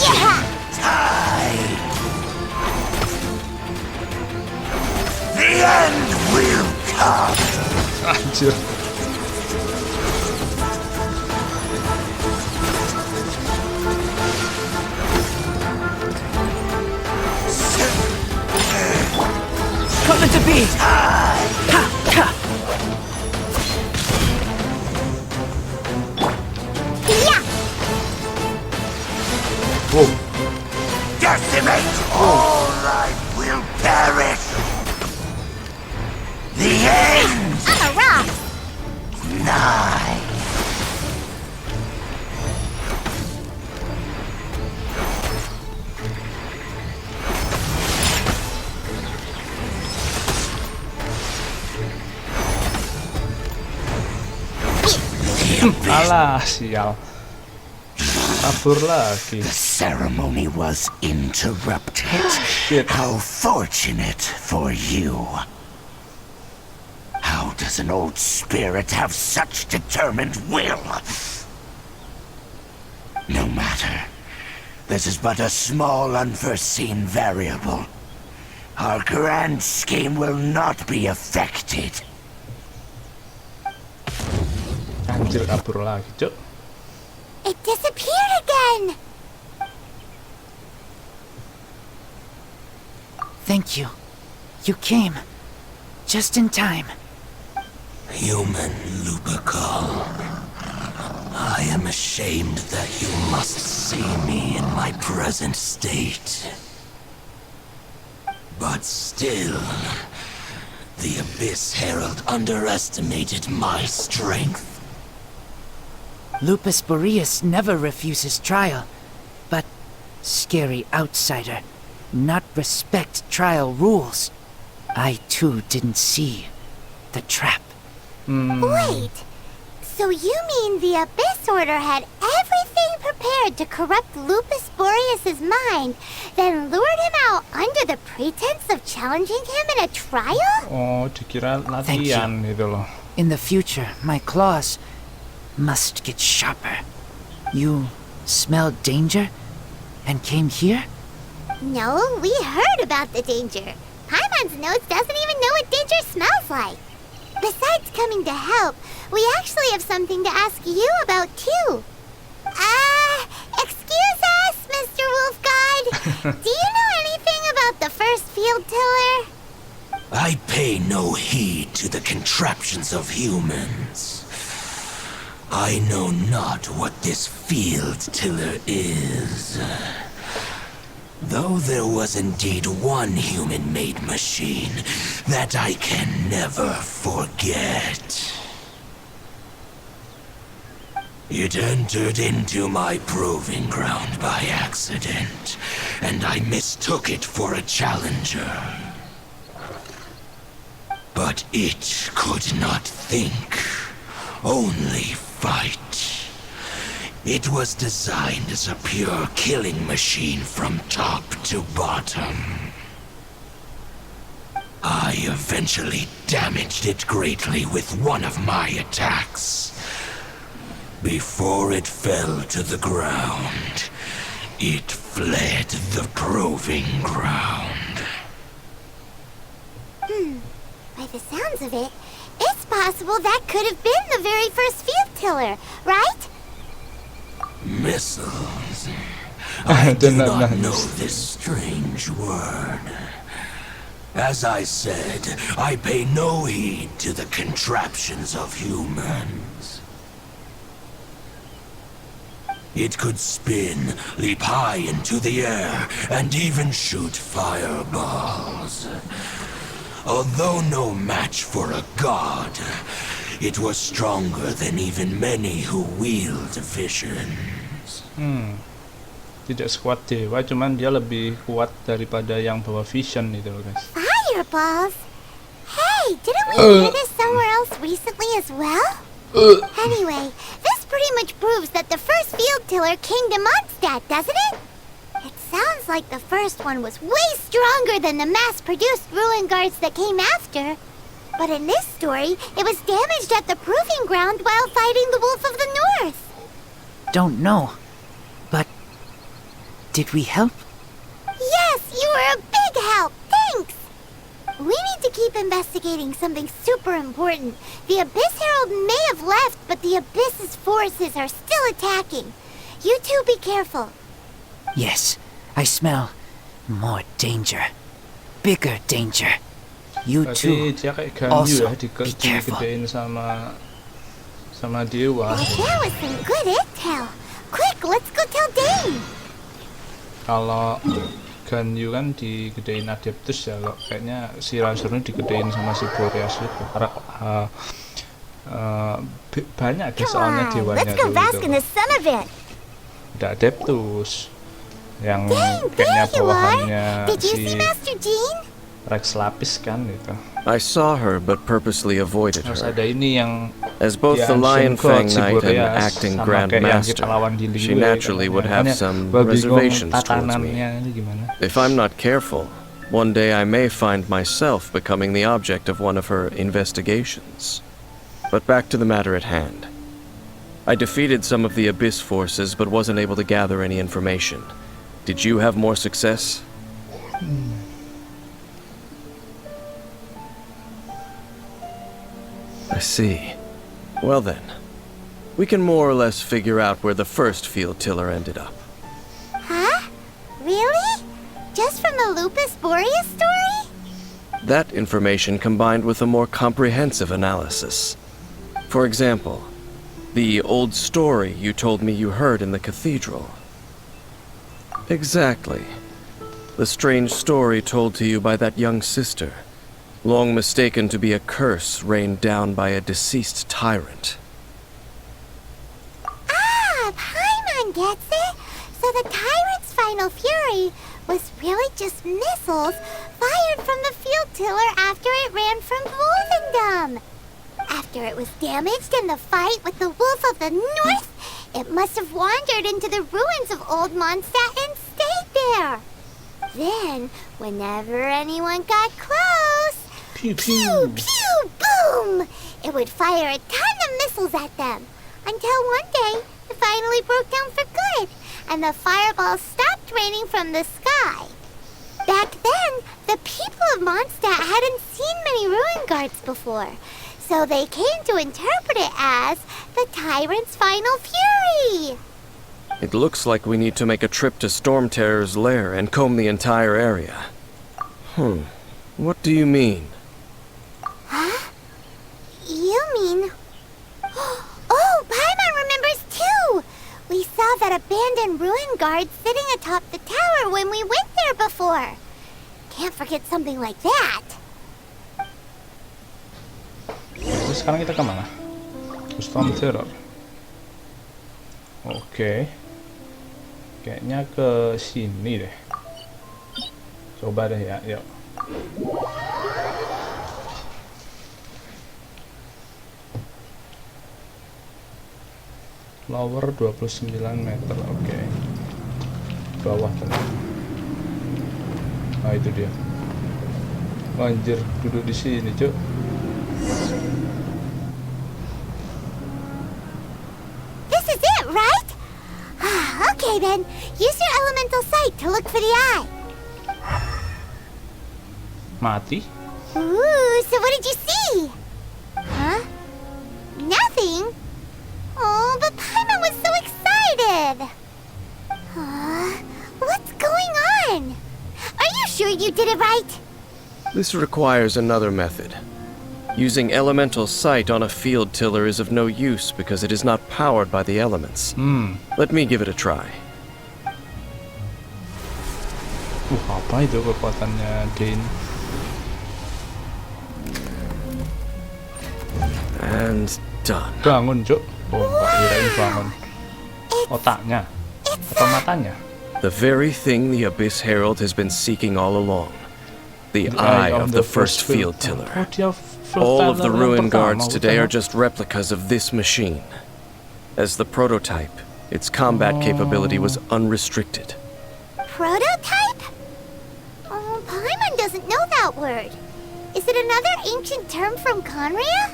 Yeah! The end will come. Anjir. Coming to be. Ha, ha. Yeah! Wow. Decimate all life will perish. The end I'm a rock! nigh. Alah, sial. Kabur lagi. The ceremony was interrupted. Shit. How fortunate for you. How does an old spirit have such determined will? No matter. This is but a small unforeseen variable. Our grand scheme will not be affected. Anjir, kabur lagi, Cuk. It disappeared again! Thank you. You came. Just in time. Human Lupical, I am ashamed that you must see me in my present state. But still, the Abyss Herald underestimated my strength. Lupus Boreas never refuses trial, but scary outsider, not respect trial rules. I too didn't see the trap. Wait, so you mean the Abyss Order had everything prepared to corrupt Lupus Boreas' mind, then lured him out under the pretense of challenging him in a trial? Oh, dikira latihan gitu loh. In the future, my claws must get sharper. You smelled danger and came here? No, we heard about the danger. Paimon's nose doesn't even know what danger smells like. Besides coming to help, we actually have something to ask you about too. Excuse us, Mr. Wolf God. Do you know anything about the first field tiller? I pay no heed to the contraptions of humans. I know not what this field tiller is. Though there was indeed one human-made machine that I can never forget. It entered into my proving ground by accident, and I mistook it for a challenger. But it could not think, only fight. It was designed as a pure killing machine from top to bottom. I eventually damaged it greatly with one of my attacks. Before it fell to the ground, it fled the proving ground. By the sounds of it, it's possible that could have been the very first field tiller, right? Missiles. I do not know this strange word. As I said, I pay no heed to the contraptions of humans. It could spin, leap high into the air, and even shoot fireballs. Although no match for a god, it was stronger than even many who wield visions. Tidak sekuat dewa, cuman dia lebih kuat daripada yang bawa vision itu loh guys. Fireballs? Hey, didn't we hear this somewhere else recently as well? Anyway, this pretty much proves that the first field tiller came to Mondstadt, doesn't it? It sounds like the first one was way stronger than the mass-produced ruin guards that came after. But in this story, it was damaged at the proving ground while fighting the Wolf of the North. Don't know. But did we help? Yes, you were a big help. Thanks. We need to keep investigating something super important. The Abyss Herald may have left, but the Abyss's forces are still attacking. You two be careful. Yes, I smell more danger. Bigger danger. You Berarti too. dia kayak Ganyu Also, ya, be careful. digedein sama dewa. Well, that was some good intel. Quick, let's go tell Dane. Kalau Ganyu kan digedein Adeptus ya, kok kayaknya si Razornya digedein sama si Boreas itu. Karena banyak deh soalnya dewanya Let's go tuh bask gitu. in the sun a bit. Ada Adeptus yang Dane, kayaknya there you bawahannya are. Did you si see Master Jean? Rex Lapis kan gitu. I saw her but purposely avoided Terus her. ada ini yang As both di the Lion Ancient God, Fang si Knight and Boreas, acting sama Grand kayak yang Master, kita lawan di she Liyue, naturally would have makanya some gua bingung reservations towards me. tatanannya ini gimana. If I'm not careful, one day I may find myself becoming the object of one of her investigations. But back to the matter at hand. I defeated some of the Abyss forces but wasn't able to gather any information. Did you have more success? I see. Well then, we can more or less figure out where the first field tiller ended up. Huh? Really? Just from the Lupus Boreas story? That information combined with a more comprehensive analysis. For example, the old story you told me you heard in the cathedral. Exactly. The strange story told to you by that young sister, long mistaken to be a curse rained down by a deceased tyrant. Ah, Paimon gets it. So the tyrant's final fury was really just missiles fired from the field tiller after it ran from Wolvendom. After it was damaged in the fight with the Wolf of the North, it must have wandered into the ruins of Old Mondstadt and stayed there. Then, whenever anyone got close, Pew pew, pew, boom! It would fire a ton of missiles at them. Until one day, it finally broke down for good, and the fireballs stopped raining from the sky. Back then, the people of Mondstadt hadn't seen many ruin guards before, so they came to interpret it as the tyrant's final fury. It looks like we need to make a trip to Storm Terror's lair and comb the entire area. What do you mean? Huh? You mean... Oh, Paimon remembers too! We saw that abandoned ruin guard sitting atop the tower when we went there before. Can't forget something like that. Terus sekarang kita kemana? Ke Storm Terror. Oke. Kayaknya ke sini deh. Coba deh ya, yuk. Lower 29 meter, oke. Bawah ternyata. Nah itu dia. Anjir, duduk di sini, Cuk. This is it, right? Okay then, use your elemental sight to look for the eye. Mati? Ooh, so what did you see? Huh? Nothing? Oh, but Paimon was so excited. What's going on? Are you sure you did it right? This requires another method. Using elemental sight on a field tiller is of no use because it is not powered by the elements. Let me give it a try. Apa itu kekuatannya Dane? And done. Bangun, Cuk. Oh, enggak, kirain bangun. Otaknya atau matanya? The very thing the Abyss Herald has been seeking all along. The eye of the first field tiller. Oh, dia All of the yang ruin pertama, guards today bukan? are just replicas of this machine. As the prototype, its combat capability was unrestricted. Prototype? Oh, Paimon doesn't know that word. Is it another ancient term from Conria?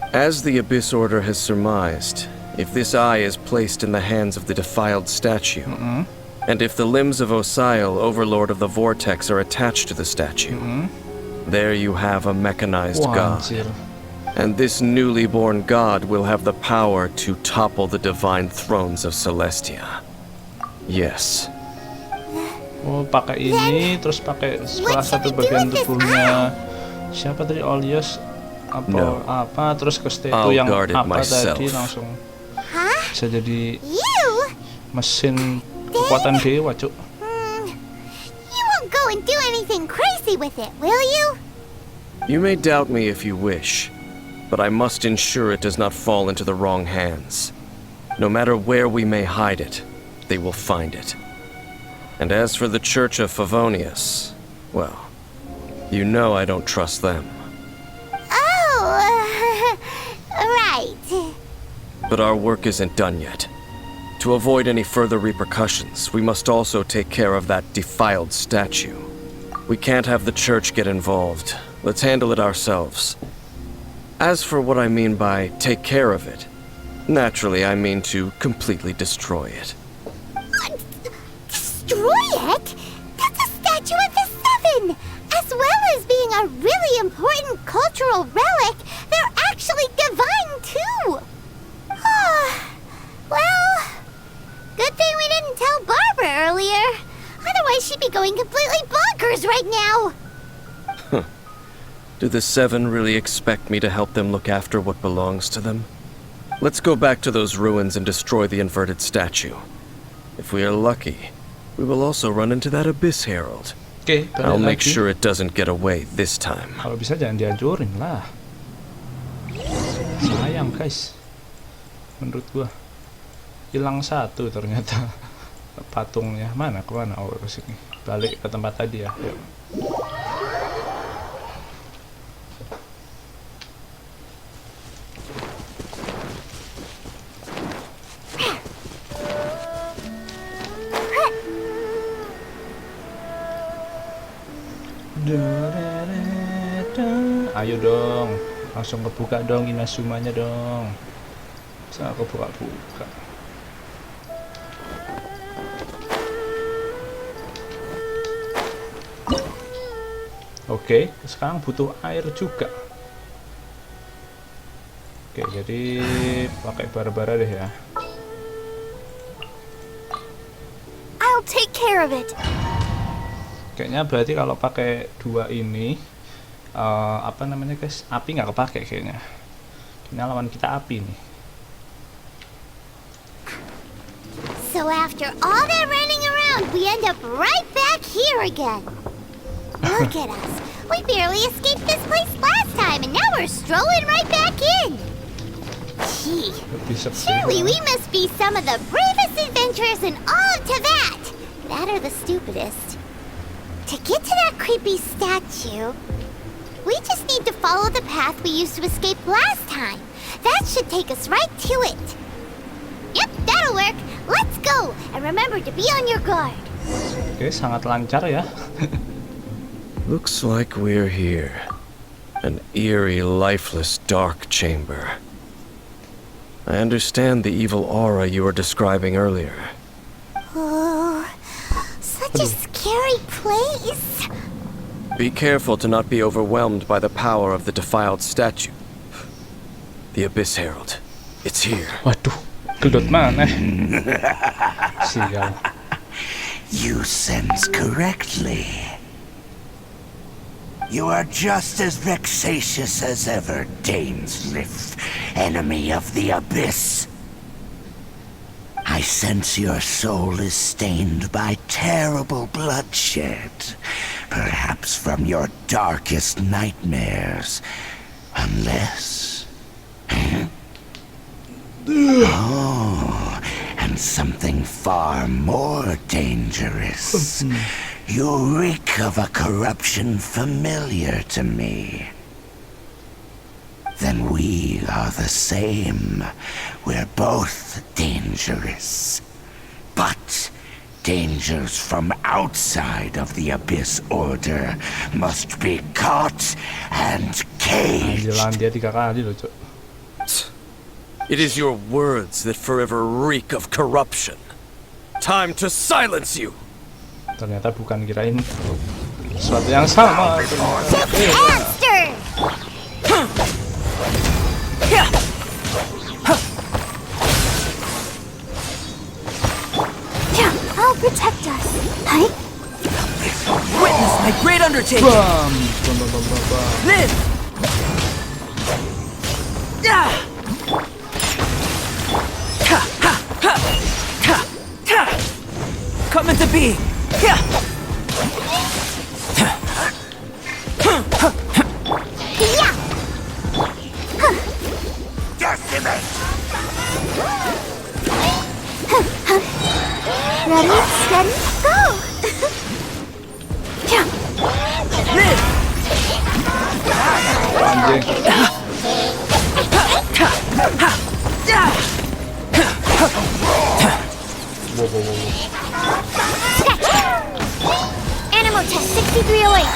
As the Abyss Order has surmised, if this eye is placed in the hands of the defiled statue, and if the limbs of Osial, Overlord of the Vortex, are attached to the statue, there you have a mechanized Wah, god. anjir. And this newly born god will have the power to topple the divine thrones of Celestia. Yes. Oh, pakai ini, terus pakai salah satu bagian tubuhnya siapa tadi, Olios apa, terus ke statue I'll yang guard it apa myself. tadi langsung Huh? bisa jadi You? mesin kekuatan dewa, cuk. You won't go and do anything crazy with it, will you? You may doubt me if you wish, but I must ensure it does not fall into the wrong hands. No matter where we may hide it, they will find it. And as for the Church of Favonius, well, you know I don't trust them. Oh, right. But our work isn't done yet. To avoid any further repercussions, we must also take care of that defiled statue. We can't have the church get involved. Let's handle it ourselves. As for what I mean by take care of it, naturally I mean to completely destroy it. Destroy it? That's a statue of the Seven! As well as being a really important cultural relic, they're actually divine too! Well, good thing we didn't tell Barbara earlier. Otherwise she'd be going completely bonkers right now! Do the Seven really expect me to help them look after what belongs to them? Let's go back to those ruins and destroy the inverted statue. If we are lucky, we will also run into that Abyss Herald. Oke, I'll make lagi. sure it doesn't get away this time. Kalau bisa jangan dihancurin lah. Sayang guys, menurut gua hilang satu ternyata patungnya. Mana kemana? Oh, ke sini. Balik ke tempat tadi ya. Yuk. Ayo dong, langsung kebuka dong Inazumanya dong. Bisa kebuka-buka. Oke, sekarang butuh air juga. Oke, jadi pakai bara-bara deh ya. I'll take care of it! Kayaknya berarti kalau pakai dua ini apa namanya guys, api nggak kepake kayaknya. Ini lawan kita api nih. So after all that running around, we end up right back here again. Look at us. We barely escaped this place last time, and now we're strolling right back in. Gee, surely we must be some of the bravest adventurers in all of Teyvat. That or the stupidest. To get to that creepy statue, we just need to follow the path we used to escape last time. That should take us right to it. Yep, that'll work. Let's go, and remember to be on your guard. Oke, sangat lancar ya. Looks like we're here. An eerie, lifeless, dark chamber. I understand the evil aura you were describing earlier. Oh, such a scary place. Be careful to not be overwhelmed by the power of the defiled statue. The Abyss Herald. It's here. Waduh, gedot mana? Sial. You sense correctly. You are just as vexatious as ever, Dainsliff, enemy of the Abyss. I sense your soul is stained by terrible bloodshed, perhaps from your darkest nightmares, unless... Oh, and something far more dangerous. You reek of a corruption familiar to me. Then we are the same. We're both dangerous. But dangers from outside of the Abyss Order must be caught and caged. Anjilan dia 3 kali loh, Cok. It is your words that forever reek of corruption. Time to silence you! Ternyata bukan, kirain sesuatu yang sama. Monster! I'll protect us. Hi? Witness my great undertaking! Bam, bam, bam, bam, bam, bam. Live! Ah! Ha, ha, ha, ha, ha. Come into being! Yeah. Yeah! Decimate! Ready, steady, go! Yeah. Live! Anjing. Wow, wow, wow, wow. Animal test 6308.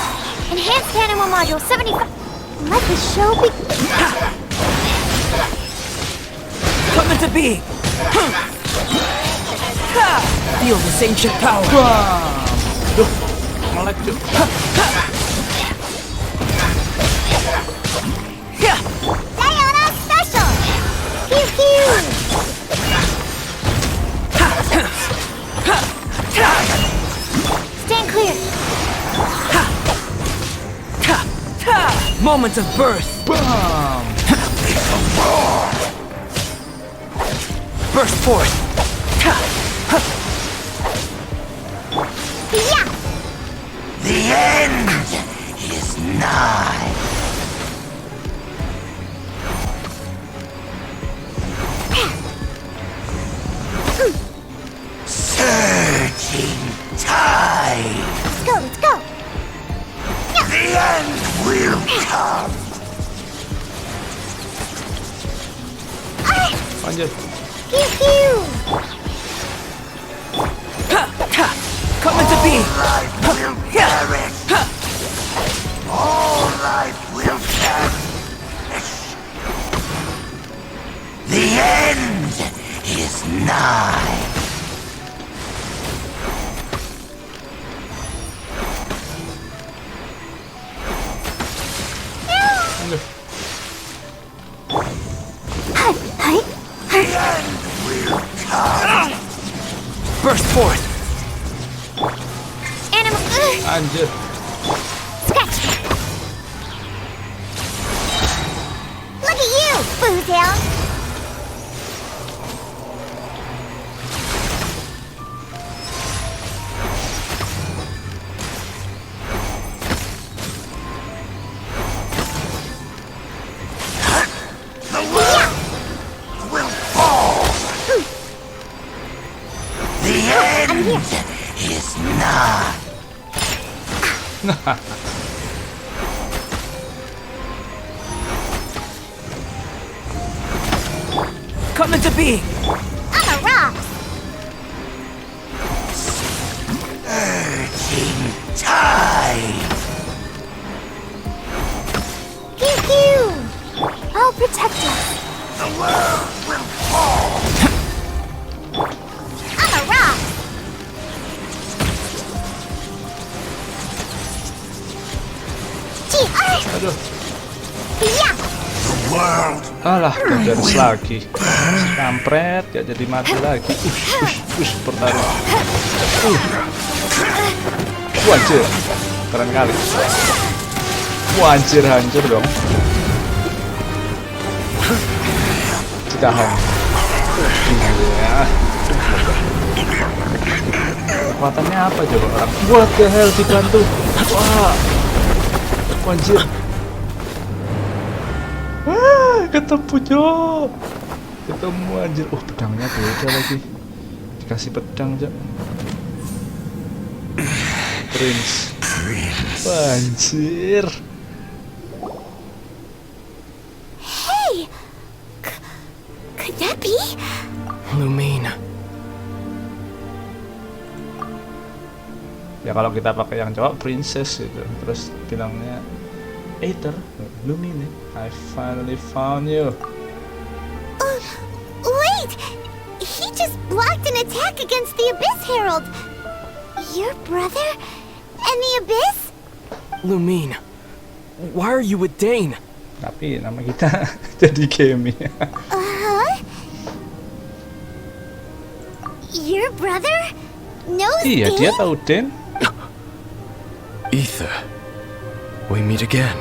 Enhanced animal module 75. Let the show be. Come into being! Ha! Feel this ancient power! Bam. Duh, melek, Cok. Yeah. Diana special! Pew pew! Stand clear. Moment of birth! Bam. Burst forth! Yeah! The end is nigh. Surging tide. Let's go, let's go! The end will come. Lanjut. Pew pew! Come into being! Life will perish. All life will perish. The end is nigh. Lanjut. Hi! The end will come. Burst forth! Animal. Anjir. Scratch! Look at you, Boozound! The world will fall. The end is nigh. Come into being! On the rocks! Surging tide. Pew pew! I'll protect us. The world will fall. On the rocks! Aduh. Yeah! The world Alah, gagal lagi. Kampret, gak jadi mati lagi. Pertarungan. Wajir. Keren kali. Wajir, hancur dong. Citahan. Iya. Kekuatannya apa coba orang? What the hell, dibantu. Wah. Wajir. Ketemu Jo. Ketemu anjir. Oh, pedangnya beda lagi. Dikasih pedang, Jo. Prince. Anjir. Hey! Could that be? Lumine. Ya kalau kita pakai yang cowok princess gitu, terus bilangnya Aether, Lumine, I finally found you. Wait! He just blocked an attack against the Abyss Herald. Your brother and the Abyss? Lumine, why are you with Dane? Tapi nama kita jadi Kemi. Your brother knows Iya, Dane? dia tahu Den. Aether, we meet again.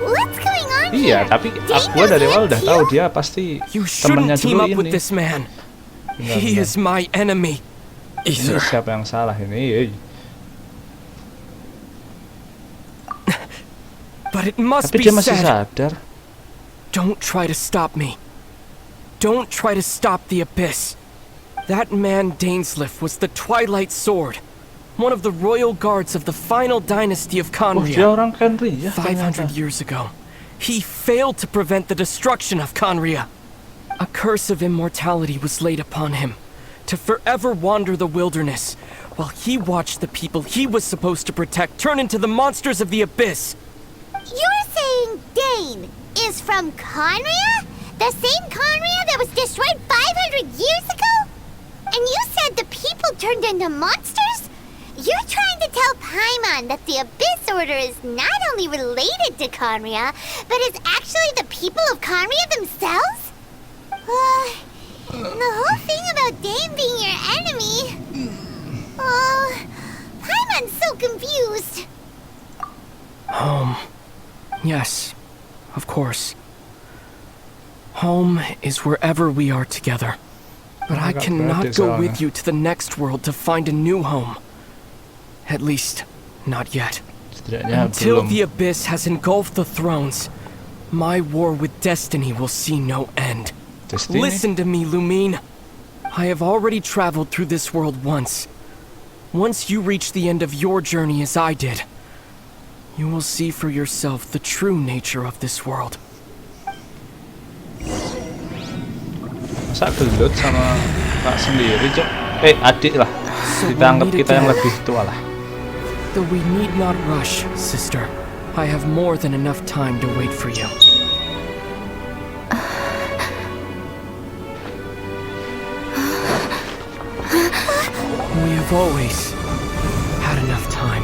What's going on Iya, here? tapi Dane gua dari knows awal him udah too? tahu dia pasti You temennya shouldn't team dulu up with ini. this man. Benar, He benar. is my enemy. Ini Aether, siapa yang salah ini? but it must Tapi be dia masih said. sadar. Don't try to stop me. Don't try to stop the Abyss. That man Dainsleif was the Twilight Sword, one of the royal guards of the final dynasty of Oh, dia Conria. orang Kanria. 500 years ago, he failed to prevent the destruction of Conria. A curse of immortality was laid upon him, to forever wander the wilderness, while he watched the people he was supposed to protect turn into the monsters of the Abyss. You're saying Dane is from Conria? The same Conria that was destroyed 500 years ago? And you said the people turned into monsters? You're trying to tell Paimon that the Abyss Order is not only related to Conria, but is actually the people of Conria themselves? The whole thing about Dane being your enemy... Oh, Paimon's so confused. Home. Yes, of course. Home is wherever we are together. But I cannot go with you to the next world to find a new home. At least, not yet. Setidaknya Until belum. the Abyss has engulfed the thrones, my war with destiny will see no end. Destiny? Listen to me, Lumine. I have already traveled through this world once. Once you reach the end of your journey as I did, you will see for yourself the true nature of this world. Masa gelut sama Kak sendiri, Cok? Adik lah. Kita anggap kita yang lebih tua lah. Though we need not rush, sister. I have more than enough time to wait for you. We have always had enough time.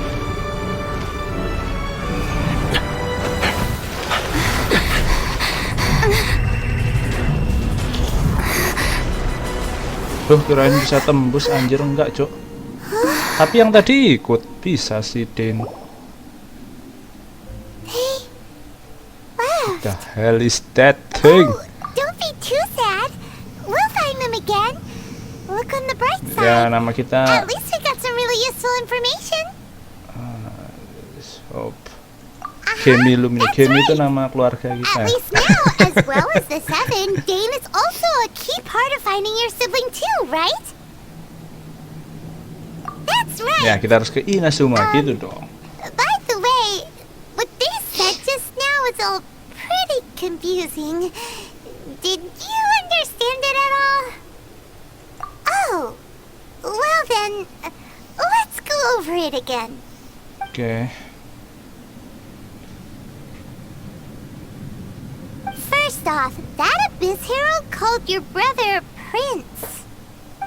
Duh, kirain bisa tembus, anjir enggak, Cok. Tapi yang tadi ikut bisa sih, Den. What the hell is that thing? Oh, don't be too sad. We'll find them again. Look on the bright side. Ya, nama kita At least we got some really useful information. Hope. Kemi Lumine. That's Kemi itu right. nama keluarga At kita. least now, as well as the Seven, Dane is also a key part of finding your sibling too, right? That's right. Ya, kita harus ke Inazuma gitu dong. By the way, what they said just now was all pretty confusing. Did you understand it at all? Oh, well then, let's go over it again. Oke. First off, that Abyss Herald called your brother Prince.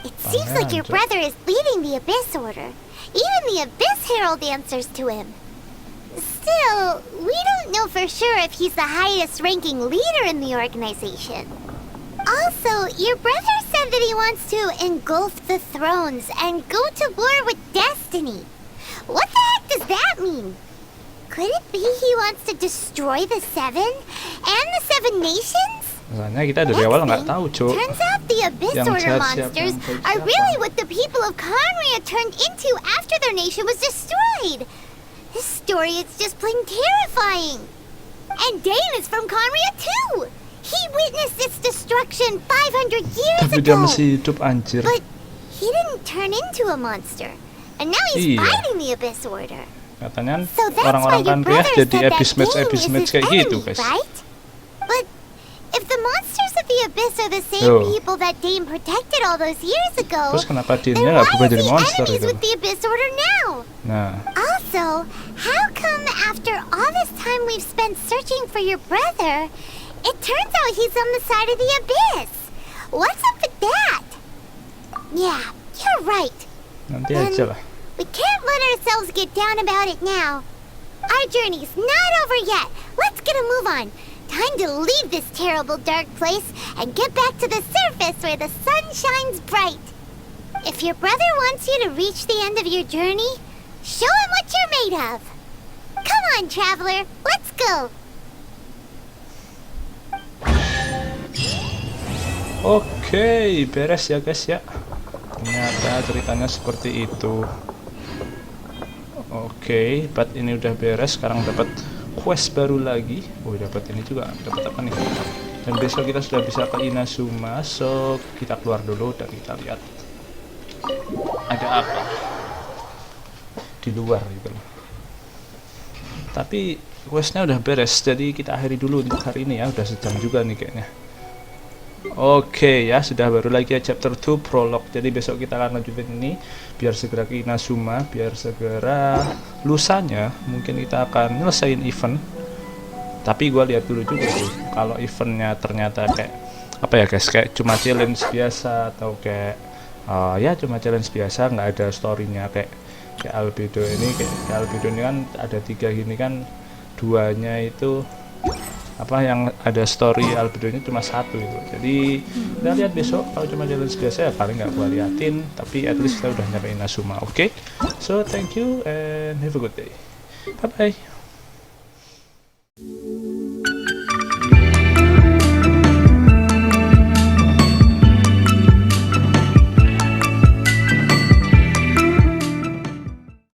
It seems like your brother is leading the Abyss Order. Even the Abyss Herald answers to him. Still, we don't know for sure if he's the highest ranking leader in the organization. Also, your brother said that he wants to engulf the thrones and go to war with destiny. What the heck does that mean? Could it be he wants to destroy the Seven and the Seven Nations? Makanya kita dari awal nggak tahu, Cok. Turns out the Abyss Yang Order jahat siapa, monsters yang baik are siapa. really what the people of Conria turned into after their nation was destroyed. This story is just plain terrifying. And Dane is from Conria too. He witnessed its destruction 500 years Tapi dia ago. masih hidup, anjir. But he didn't turn into a monster. And now he's Iya. fighting the Abyss Order. Katanya So that's why orang-orang your kan brother jadi said that abyss match Dane is his kayak gitu, enemy, guys. right? But if the monsters of the Abyss are the same Tuh. people that Dane protected all those years ago, Terus kenapa then Dane-nya why nggak berubah is jadi he monster enemies gitu? with the Abyss Order now? Nah, Also, how come after all this time we've spent searching for your brother, it turns out he's on the side of the Abyss? What's up with that? Yeah, you're right. nanti aja lah. We can't let ourselves get down about it now. Our journey's not over yet. Let's get a move on. Time to leave this terrible dark place and get back to the surface where the sun shines bright. If your brother wants you to reach the end of your journey, show him what you're made of. Come on, traveler. Let's go. Oke, beres ya guys ya. Ternyata ceritanya seperti itu. Oke, but ini udah beres. Sekarang dapat quest baru lagi. Oh, dapat ini juga. Dapat apa nih? Dan besok kita sudah bisa ke Inazuma. So, kita keluar dulu dan kita lihat ada apa di luar gitu loh. Tapi questnya udah beres, jadi kita akhiri dulu untuk hari ini ya. Udah sejam juga nih kayaknya. Oke ya, sudah baru lagi ya chapter 2 prolog. Jadi besok kita akan lanjutin ini biar segera ke Inazuma, biar segera lusanya mungkin kita akan nyelesain event. Tapi gua lihat dulu juga sih kalau eventnya ternyata kayak apa ya guys, kayak cuma challenge biasa atau kayak ya cuma challenge biasa, nggak ada storynya kayak albedo ini. Kayak albedo ini kan ada 3 gini kan, 2-nya itu apa yang ada story, albedonya cuma 1 itu. Jadi kita lihat besok. Kalau cuma challenge biasa ya paling nggak gua liatin, tapi at least kita udah nyampe Inazuma. Oke, so thank you and have a good day. Bye bye.